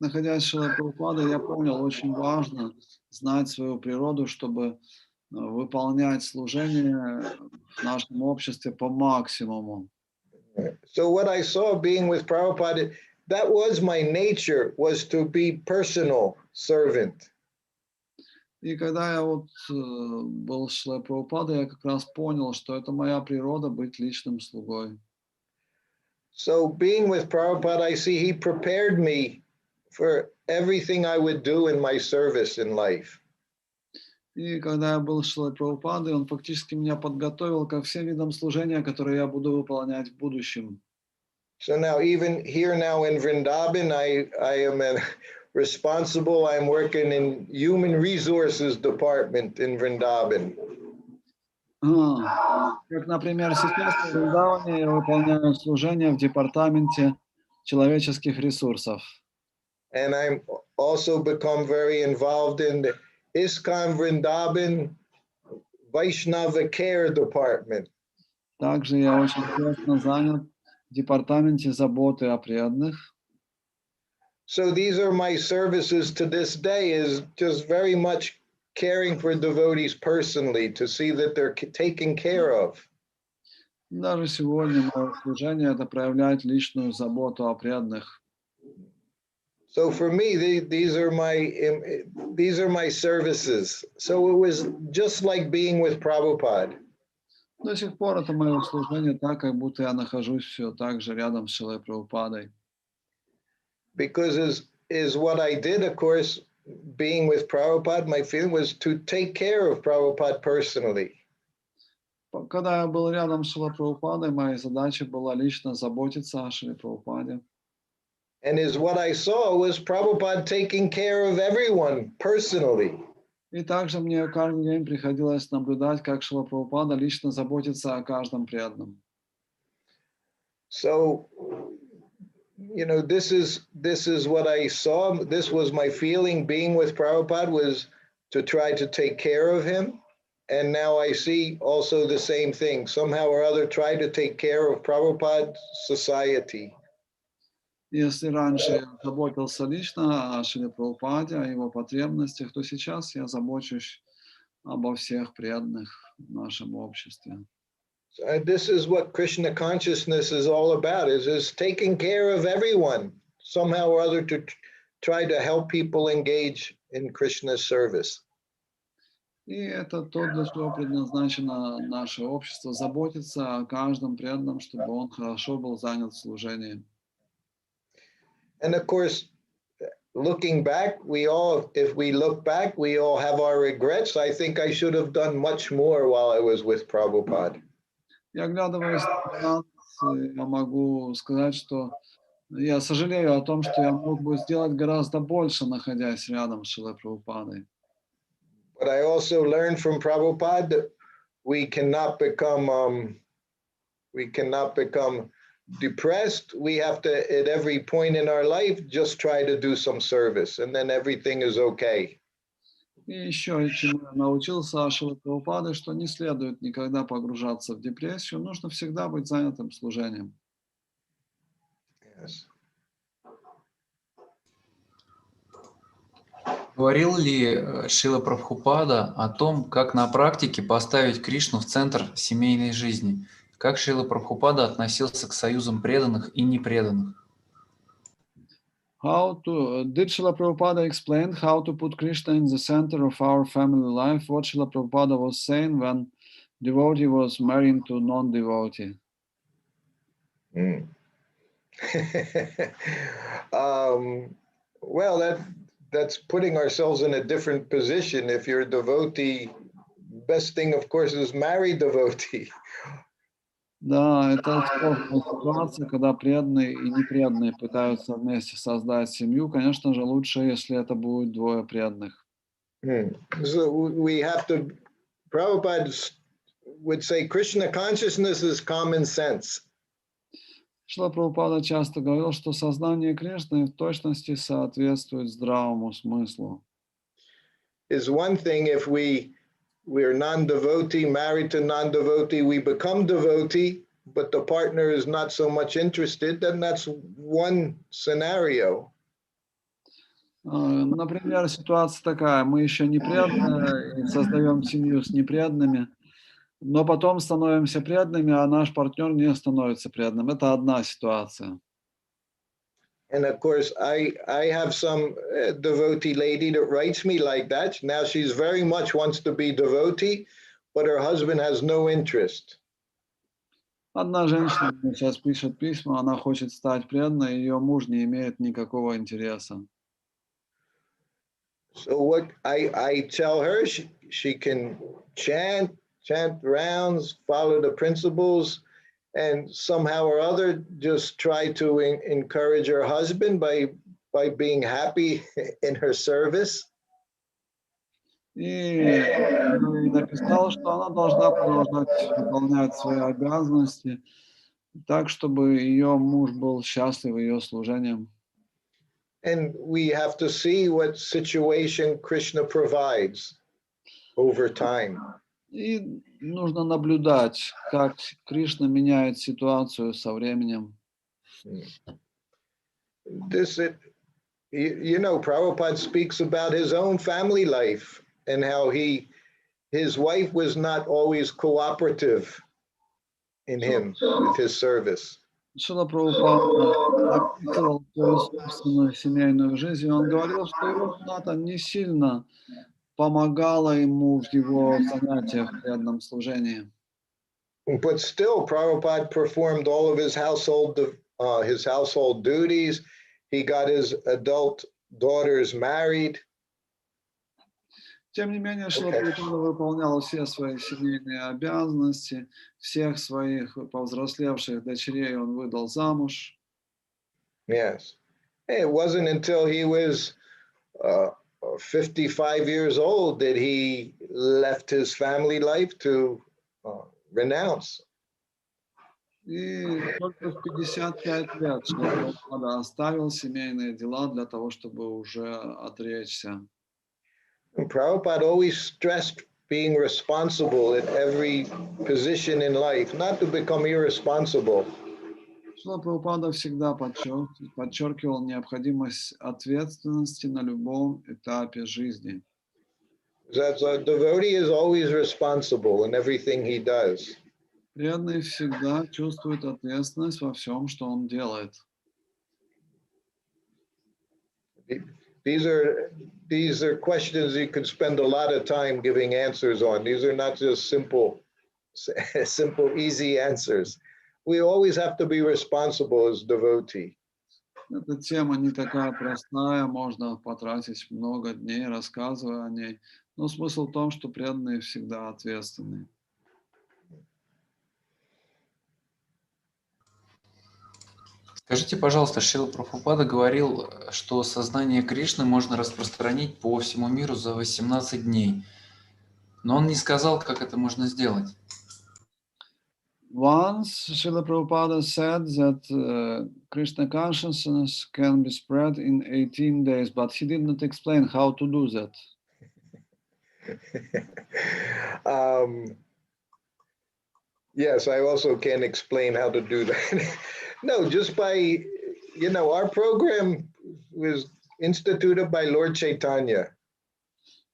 Находясь с Шрилой Прабхупадой, я понял, очень важно знать свою природу, чтобы выполнять служение в нашем обществе по максимуму. So what I saw being with Prabhupada, that was my nature, was to be personal servant. И когда я вот был с Шрилой Прабхупадой, я как раз понял, что это моя природа быть личным слугой. So being with Prabhupada, I see he prepared me for everything I would do in my service in life. И когда я был с Шрилой Прабхупадой, он фактически меня подготовил ко всем видам служения, которые я буду выполнять в будущем. So now even here now in Vrindavan, I am responsible. I'm working in human resources department in Vrindavan. Как, например, сейчас в Вриндаване я выполняю служение в департаменте человеческих ресурсов. And I'm also become very involved in the ISKCON Vrindavan Vaishnava Care Department. Также я очень тесно занят в департаменте заботы о преданных. So these are my services to this day, is just very much caring for devotees personally to see that they're taken care of. Даже сегодня мое служение — это проявлять личную заботу о преданных. So for me, these are my services. So it was just like being with Prabhupada. До сих пор это мое служение так, как будто я нахожусь все так же рядом с Шрилой Прабхупадой. Because is what I did, of course, being with Prabhupada, my feeling was to take care of Prabhupada personally. Когда я был рядом с Шрилой Прабхупадой, моей задачей была лично заботиться о Шриле Прабхупаде. And is what I saw was Prabhupada taking care of everyone personally. И также мне каждый день приходилось наблюдать, как Шрила Прабхупада лично заботится о каждом преданном. So, you know, this is what I saw. This was my feeling. Being with Prabhupada was to try to take care of him. And now I see also the same thing. Somehow or other, try to take care of Prabhupada's society. Если раньше я заботился лично о Шриле Прабхупаде, о его потребностях, то сейчас я забочусь обо всех преданных в нашем обществе. So this is what Krishna consciousness is all about, is taking care of everyone, somehow or other, to try to help people engage in Krishna's service. И это то, для чего предназначено наше общество, заботиться о каждом преданном, чтобы он хорошо был занят в служении. And of course, looking back, if we look back, we all have our regrets. I think I should have done much more while I was with Prabhupada. И оглядываясь назад, я могу сказать, что я сожалею о том, что я мог бы сделать гораздо больше, находясь рядом с Шрилой Прабхупадой. But I also learned from Prabhupada that we cannot become depressed. We have to, at every point in our life, just try to do some service, and then everything is okay. И еще чему я научился от Шрилы Прабхупады, что не следует никогда погружаться в депрессию, нужно всегда быть занятым служением. Yes. Говорил ли Шрила Прабхупада о том, как на практике поставить Кришну в центр семейной жизни? Как Шрила Прабхупада относился к союзам преданных и непреданных? Did Srila Prabhupada explain how to put Krishna in the center of our family life? What Srila Prabhupada was saying when devotee was marrying to non-devotee? Well, that's putting ourselves in a different position. If you're a devotee, best thing, of course, is marry devotee. Да, это сложная ситуация, когда преданные и непреданные пытаются вместе создать семью. Конечно же, лучше, если это будет двое преданных. So we have to, Prabhupada would say, Krishna consciousness is common sense. Шрила Прабхупада часто говорил, что сознание Кришны в точности соответствует здравому смыслу. Is one thing if we're non-devotee, married to non-devotee, we become devotee, but the partner is not so much interested, then that's one scenario. Например, ситуация такая: мы еще не преданные, создаем семью с непреданными, но потом становимся преданными, а наш партнер не становится преданным. Это одна ситуация. And of course, I have some devotee lady that writes me like that. Now she's very much wants to be devotee, but her husband has no interest. Одна женщина мне сейчас пишет письма, она хочет стать преданной, ее муж не имеет никакого интереса. So what I tell her, she can chant rounds, follow the principles, and somehow or other just try to encourage her husband by being happy in her service. И написал, что она должна продолжать выполнять свои обязанности так, чтобы ее муж был счастлив ее служением. And we have to see what situation Krishna provides over time. И нужно наблюдать, как Кришна меняет ситуацию со временем. This, you know, Prabhupada speaks about his own family life and how his wife was not always cooperative in him with his service. Шрила Прабхупада описывал свою собственную семейную жизнь, и он говорил, что его жена не сильно помогала ему в его занятиях в преданном служении. But still, Prabhupada performed all of his household duties. He got his adult daughters married. Тем не менее, Шрила Прабхупада выполнял все свои семейные обязанности, всех своих повзрослевших дочерей он выдал замуж. Yes. It wasn't until he was 55 years old that he left his family life to renounce. И только в 55 лет Шрила Прабхупада оставил семейные дела для того, чтобы уже отречься. And Prabhupada always stressed being responsible at every position in life, not to become irresponsible. Шрила Прабхупада всегда подчеркивал необходимость ответственности на любом этапе жизни. That a devotee is always responsible in everything he does. Преданный всегда чувствует ответственность во всем, что он делает. These are questions you could spend a lot of time giving answers on. These are not just simple, easy answers. We always have to be responsible as devotee. Эта тема не такая простая, можно потратить много дней, рассказывая о ней. Но смысл в том, что преданные всегда ответственны. Скажите, пожалуйста, Шрила Прабхупада говорил, что сознание Кришны можно распространить по всему миру за 18 дней. Но он не сказал, как это можно сделать. Once, Srila Prabhupada said that Krishna consciousness can be spread in 18 days, but he did not explain how to do that. Yes, I also can't explain how to do that. No, just by, our program was instituted by Lord Chaitanya.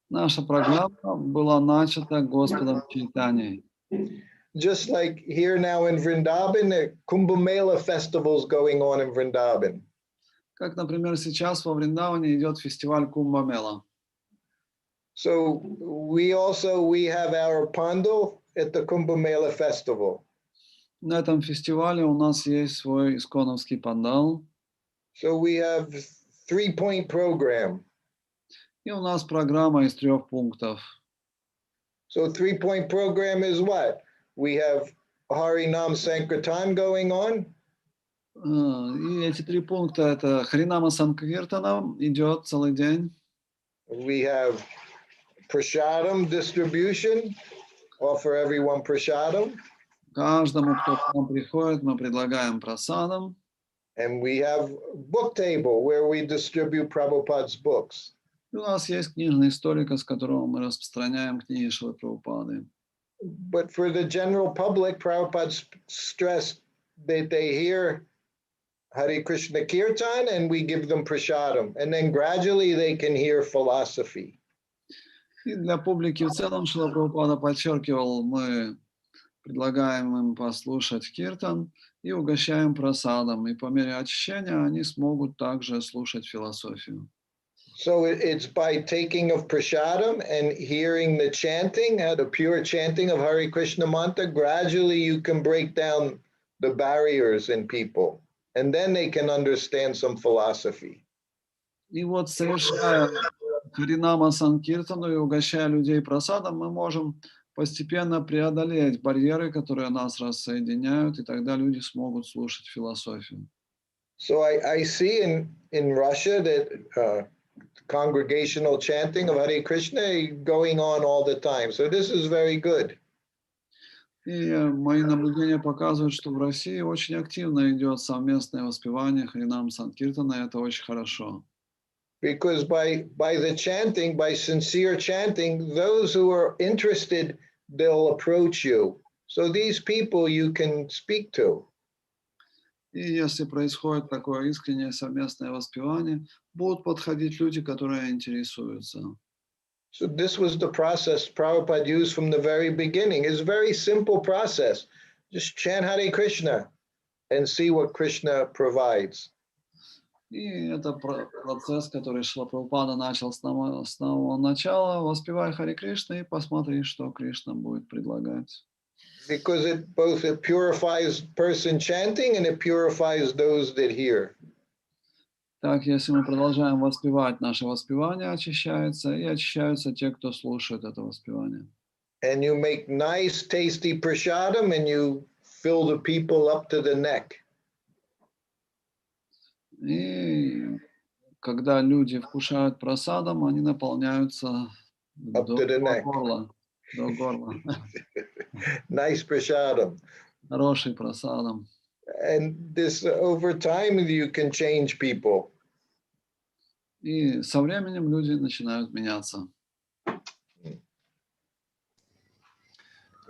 Наша программа была начата Господом Чайтаньей. Just like here now in Vrindavan, the Kumbh Mela festivals going on in Vrindavan. Как, например, сейчас во Вриндаване идет фестиваль Кумбха-мела. So we have our pandal at the Kumbh Mela festival. На этом фестивале у нас есть свой исконовский пандал. So we have 3-point program. И у нас программа из 3 пунктов. So 3-point program is what? We have Harinam Sankirtan going on. И эти 3 пункта — это Харинама Санкиртана идет целый день. We have Prashadam distribution, offer everyone Prashadam. Каждому, кто к нам приходит, мы предлагаем прасадам. And we have book table where we distribute Prabhupada's books. И у нас есть книжный столик, с которого мы распространяем книги Шрилы Прабхупады. But for the general public, Prabhupada stressed that they hear Hare Krishna Kirtan and we give them Prashadam. And then gradually they can hear philosophy. И для публики в целом Шрила Прабхупада подчеркивал, мы предлагаем им послушать киртан и угощаем прасадом. И по мере очищения они смогут также слушать философию. So it's by taking of Prashadam and hearing the chanting, the pure chanting of Hare Krishna mantra, gradually you can break down the barriers in people. And then they can understand some philosophy. И вот, совершая Харинама Санкиртану и угощая людей прасадом, мы можем постепенно преодолеть барьеры, которые нас рассоединяют, и тогда люди смогут слушать философию. So I see in Russia that congregational chanting of Hare Krishna going on all the time. So this is very good. И мои наблюдения показывают, что в России очень активно идет совместное воспевание Харинам Санкиртана, и это очень хорошо. Because by the chanting, by sincere chanting, those who are interested, they'll approach you. So these people you can speak to. И если происходит такое искреннее совместное воспевание, будут подходить люди, которые интересуются. So this was the process Prabhupada used from the very beginning. It's a very simple process. Just chant Hare Krishna and see what Krishna provides. И это процесс, который Шрила Прабхупада начал с самого начала. Воспевай Харе Кришна и посмотри, что Кришна будет предлагать. Because it purifies person chanting and it purifies those that hear. Так, если мы продолжаем воспевать, наше воспевание очищается, и очищаются те, кто слушает это воспевание. And you make nice, tasty prasadam and you fill the people up to the neck. И когда люди вкушают прасадом, они наполняются до горла. До горла. Nice prasadam. Хороший прасадом. And this over time you can change people. И со временем люди начинают меняться.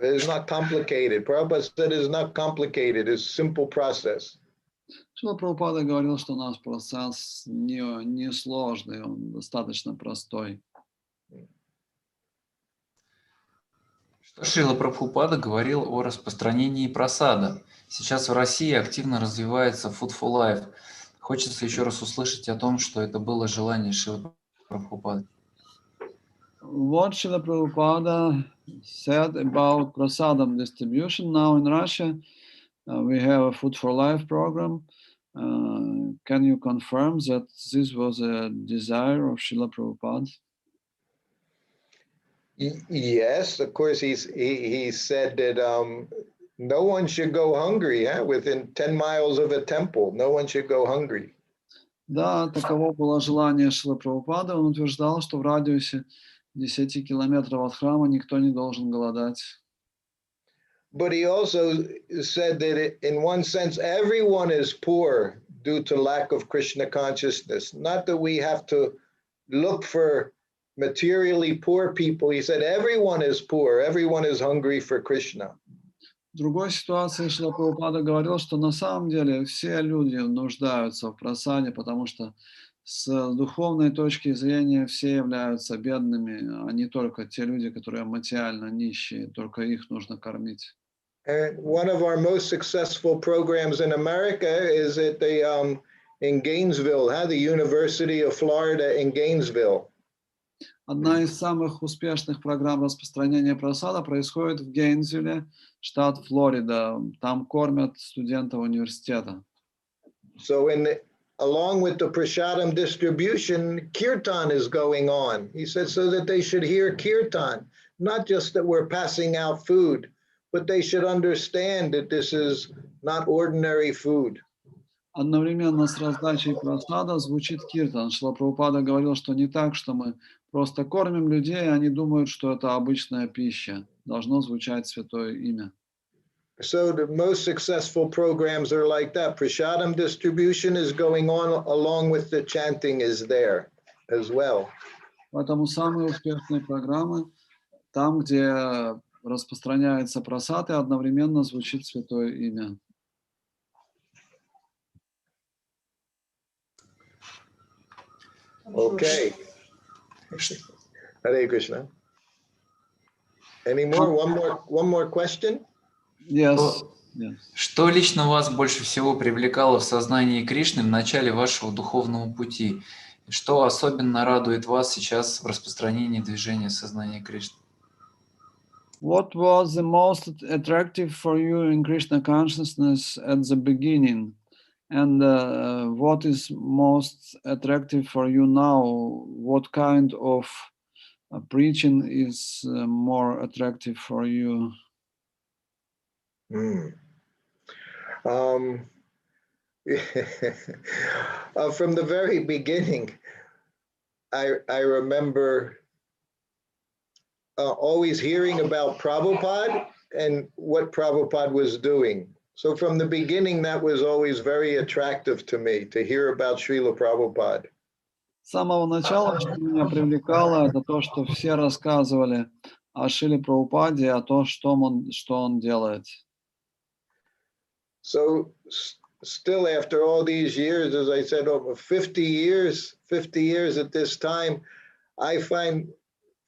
It is not complicated. Prabhupada said it is not complicated. It's a simple process. Шрила Прабхупада говорил, что наш процесс не сложный, он достаточно простой. Что Шрила Прабхупада говорил о распространении прасада? Сейчас в России активно развивается Food for Life. Хочется еще раз услышать о том, что это было желание Шрилы Прабхупады. What Srila Prabhupada said about prasadam distribution now in Russia, we have a Food for Life program. Can you confirm that this was a desire of Srila Prabhupada? Yes, of course. He said that no one should go hungry. Within 10 miles of a temple, no one should go hungry. Да, таково было желание Шрилы Прабхупады. Он утверждал, что в радиусе 10 километров от храма никто не должен голодать. But he also said that in one sense, everyone is poor due to lack of Krishna consciousness. Not that we have to look for materially poor people. He said everyone is poor, everyone is hungry for Krishna. В другой ситуации Шрила Прабхупада говорил, что на самом деле все люди нуждаются в прасаде, потому что с духовной точки зрения все являются бедными, а не только те люди, которые материально нищие, только их нужно кормить. And one of our most successful programs in America is at the in Gainesville, the University of Florida in Gainesville. Одна из самых успешных программ распространения прасада происходит в Гейнсвилле, штат Флорида. Там кормят студентов университета. So along with the prasadam distribution, kirtan is going on. He said so that they should hear kirtan, not just that we're passing out food, but they should understand that this is not ordinary food. Одновременно с раздачей прасада звучит киртан. Шрила Прабхупада говорил, что не так, что мы просто кормим людей, они думают, что это обычная пища. Должно звучать святое имя. So the most successful programs are like that. Prasadam distribution is going on along with the chanting is there as well. Поэтому самые успешные программы там, где распространяется прасад и одновременно звучит святое имя. Okay. Hare Krishna. Any more? One more question? Yes. Что лично вас больше всего привлекало в сознании Кришны в начале вашего духовного пути? Что особенно радует вас сейчас в распространении движения сознания Кришны? What was the most attractive for you in Krishna consciousness at the beginning? And what is most attractive for you now? What kind of preaching is more attractive for you? From the very beginning, I remember always hearing about Prabhupada and what Prabhupada was doing. So from the beginning, that was always very attractive to me, to hear about Srila Prabhupada. С самого начала, что меня привлекало, это то, что все рассказывали о Шриле Прабхупаде, о том, что он делает. So still after all these years, as I said, over 50 years at this time, I find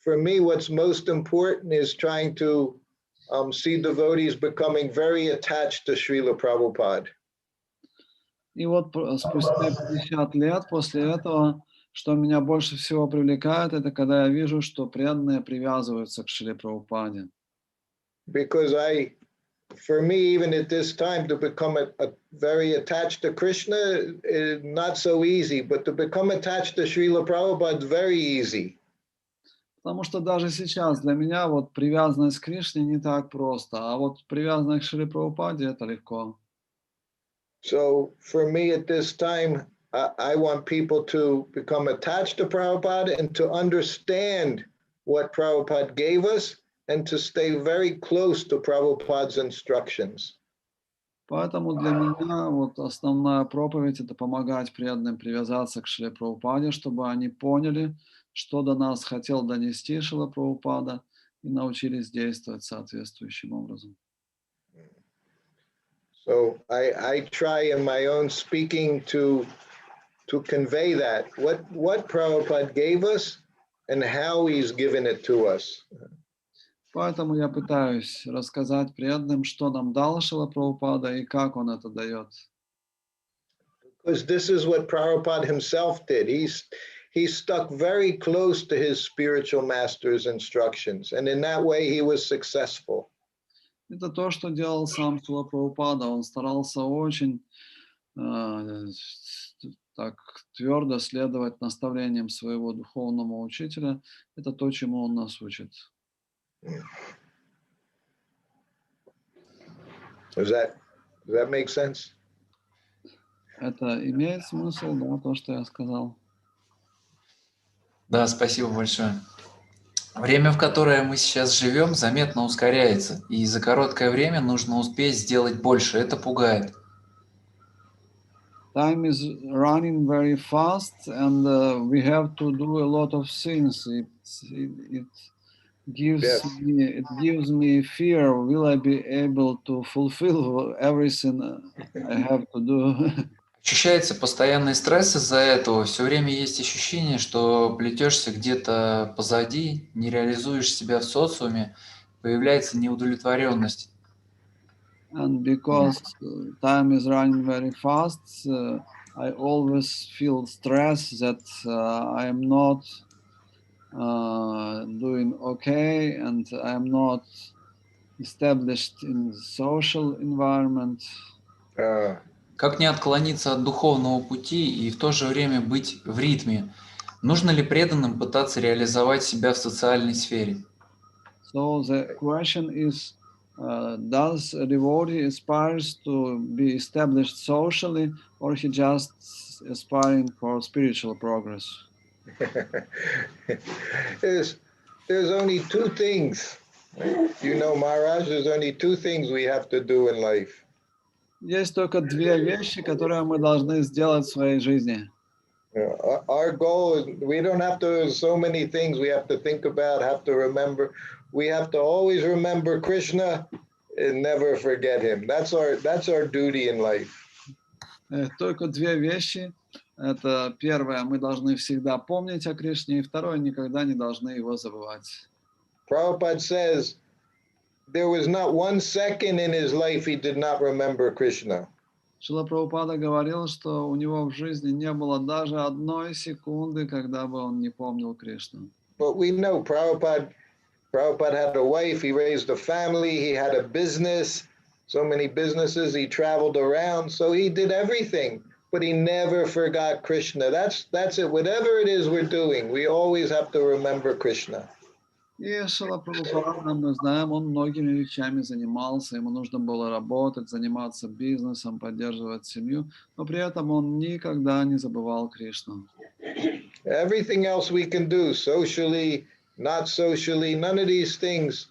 for me what's most important is trying to see devotees becoming very attached to Srila Prabhupada. И вот спустя 50 лет после этого, что меня больше всего привлекает, это когда я вижу, что преданные привязываются к Шриле Прабхупаде. Because for me, even at this time, to become a very attached to Krishna is not so easy, but to become attached to Srila Prabhupada is very easy. Потому что даже сейчас для меня вот привязанность к Кришне не так просто, а вот привязанность к Шриле Прабхупаде это легко. So for me at this time, I want people to become attached to Prabhupada and to understand what Prabhupada gave us and to stay very close to Prabhupada's instructions. Поэтому для меня вот основная проповедь это помогать преданным привязаться к Шриле Прабхупаде, чтобы они поняли, что до нас хотел донести Шрила Прабхупада и научились действовать соответствующим образом. So I try in my own speaking to convey that, what Prabhupada gave us and how he's given it to us. Поэтому я пытаюсь рассказать преданным, что нам дал Шрила Прабхупада и как он это дает. Because this is what Prabhupada himself did. He stuck very close to his spiritual master's instructions, and in that way he was successful. Это то, что делал сам Шрила Прабхупада. Он старался очень так твердо следовать наставлениям своего духовного учителя. Это то, чему он нас учит. Does that make sense? Это имеет смысл, да, то, что я сказал? Да, спасибо большое. Время, в которое мы сейчас живем, заметно ускоряется, и за короткое время нужно успеть сделать больше. Это пугает. Time is running very fast, and we have to do a lot of things. It gives me fear. Will I be able to fulfill everything I have to do? Ощущается постоянный стресс из-за этого. Все время есть ощущение, что плетешься где-то позади, не реализуешь себя в социуме, появляется неудовлетворенность. And because time is running very fast, I always feel stress that I am not doing okay, and I am not established in the social environment. Как не отклониться от духовного пути и в то же время быть в ритме? Нужно ли преданным пытаться реализовать себя в социальной сфере? So the question is, does a devotee aspires to be established socially, or he just aspiring for spiritual progress? There's only two things. You know, Maharaj, there's only two things we have to do in life. Есть только две вещи, которые мы должны сделать в своей жизни. Our goal is, we don't have to, so many things we have to think about, have to remember. We have to always remember Krishna and never forget him. That's our duty in life. Только две вещи. Это первое, мы должны всегда помнить о Кришне, и второе, никогда не должны его забывать. Prabhupada says there was not 1 second in his life he did not remember Krishna. Шрила Прабхупада говорил, что у него в жизни не было даже одной секунды, когда бы он не помнил Кришну. But we know Prabhupada had a wife, he raised a family, he had a business, so many businesses, he traveled around, so he did everything, but he never forgot Krishna. That's it. Whatever it is we're doing, we always have to remember Krishna. И Шрила Прабхупада, мы знаем, он многими вещами занимался, ему нужно было работать, заниматься бизнесом, поддерживать семью, но при этом он никогда не забывал Кришну. Everything else we can do, socially, not socially, none of these things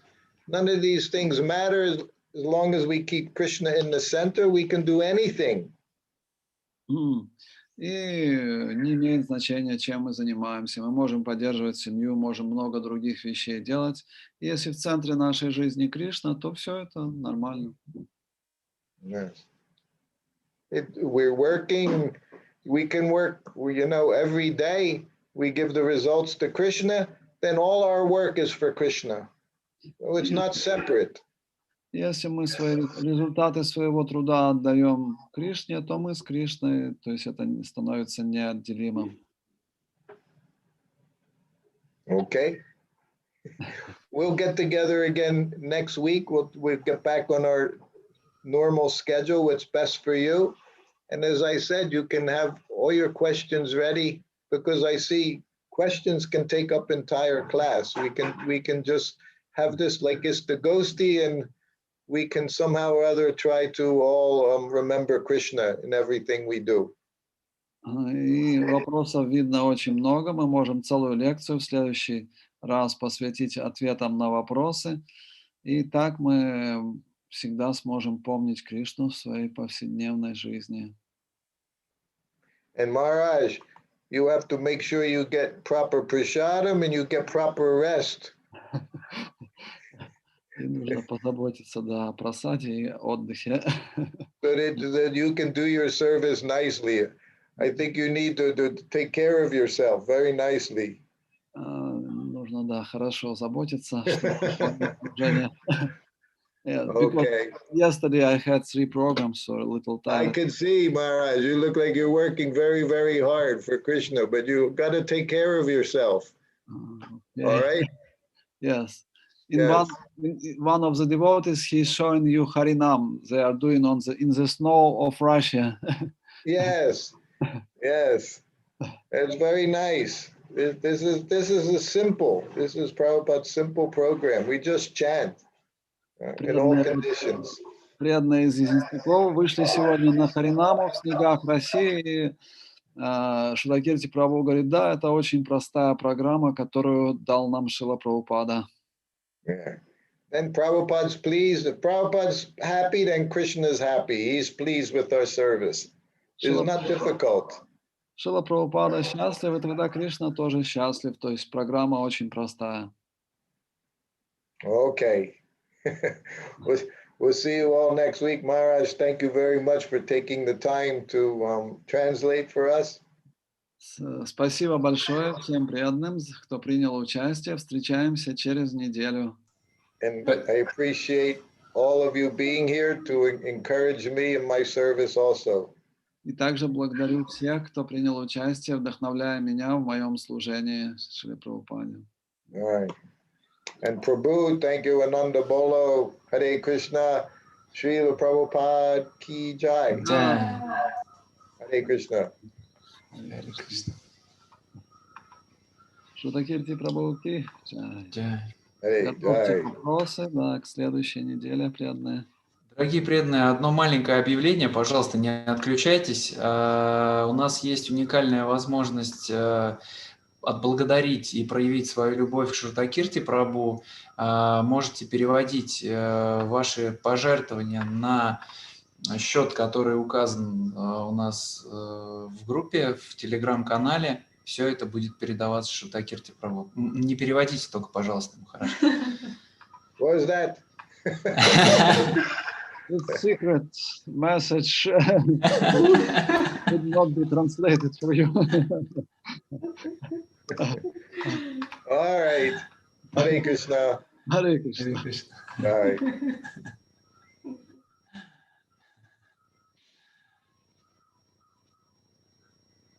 matter as long as we keep Krishna in the center, we can do anything. И не имеет значения, чем мы занимаемся. Мы можем поддерживать семью, можем много других вещей делать. Если в центре нашей жизни Кришна, то все это нормально. Yes. We're working, we can work, every day we give the results to Krishna, then all our work is for Krishna. So it's not separate. Если мы свои результаты своего труда отдаем Кришне, то мы с Кришной, то есть это становится неотделимым. Okay. We'll get together again next week. We'll get back on our normal schedule, what's best for you. And as I said, you can have all your questions ready, because I see questions can take up entire class. We can just have this like it's the Gosti, and we can somehow or other try to all remember Krishna in everything we do. И вопросов видно очень много. Мы можем целую лекцию в следующий раз посвятить ответам на вопросы. И так мы всегда сможем помнить Кришну в своей повседневной жизни. And Maharaj, you have to make sure you get proper prasadam and you get proper rest. И нужно позаботиться, о просаде и отдыхе. So that you can do your service nicely. I think you need to take care of yourself very nicely. Нужно, хорошо заботиться, чтобы служение. Okay. Yesterday I had 3 programs, so a little I tired. can see, Maharaj, you look like you're working very, very hard for Krishna, but you got to take care of yourself. Okay. All right? Yes. Yes. One of the devotees, he's showing you Harinam. They are doing in the snow of Russia. Yes. Yes. It's very nice. This is Prabhupada's simple program. We just chant in all conditions. Преданные из Езняков вышли сегодня на Харинаму в снегах России. И Шрутакирти Прабху говорит, да, это очень простая программа, которую дал нам Шрила Прабхупада. Yeah. Then Prabhupada's pleased. If Prabhupada's happy, then Krishna is happy. He's pleased with our service. It's not difficult. Шрила Прабхупада счастлив, и тогда Кришна тоже счастлив. То есть программа очень простая. Okay. We'll see you all next week. Maharaj, thank you very much for taking the time to translate for us. Спасибо большое всем преданным, кто принял участие. Встречаемся через неделю. And I appreciate all of you being here to encourage me in my service also. И также благодарю всех, кто принял участие, вдохновляя меня в моем служении Шри Прабхупаде. All right. And Prabhu, thank you, Ananda Bolo, Hare Krishna, Srila Prabhupada Ki Jai. Hare Krishna. Hare Krishna. Шрутакирти Прабху Ки Джай. Готовьте вопросы, к следующей неделе, преданные. Дорогие преданные, одно маленькое объявление, пожалуйста, не отключайтесь. У нас есть уникальная возможность отблагодарить и проявить свою любовь к Шрутакирти Прабху. Можете переводить ваши пожертвования на счет, который указан у нас в группе, в телеграм-канале. Все это будет передаваться Шрутакирти Прабху. Не переводите только, пожалуйста, хорошо. What is that? It's secret message would not be translated for you. All right. Hare Krishna. Hare Krishna. Hare Krishna. All right.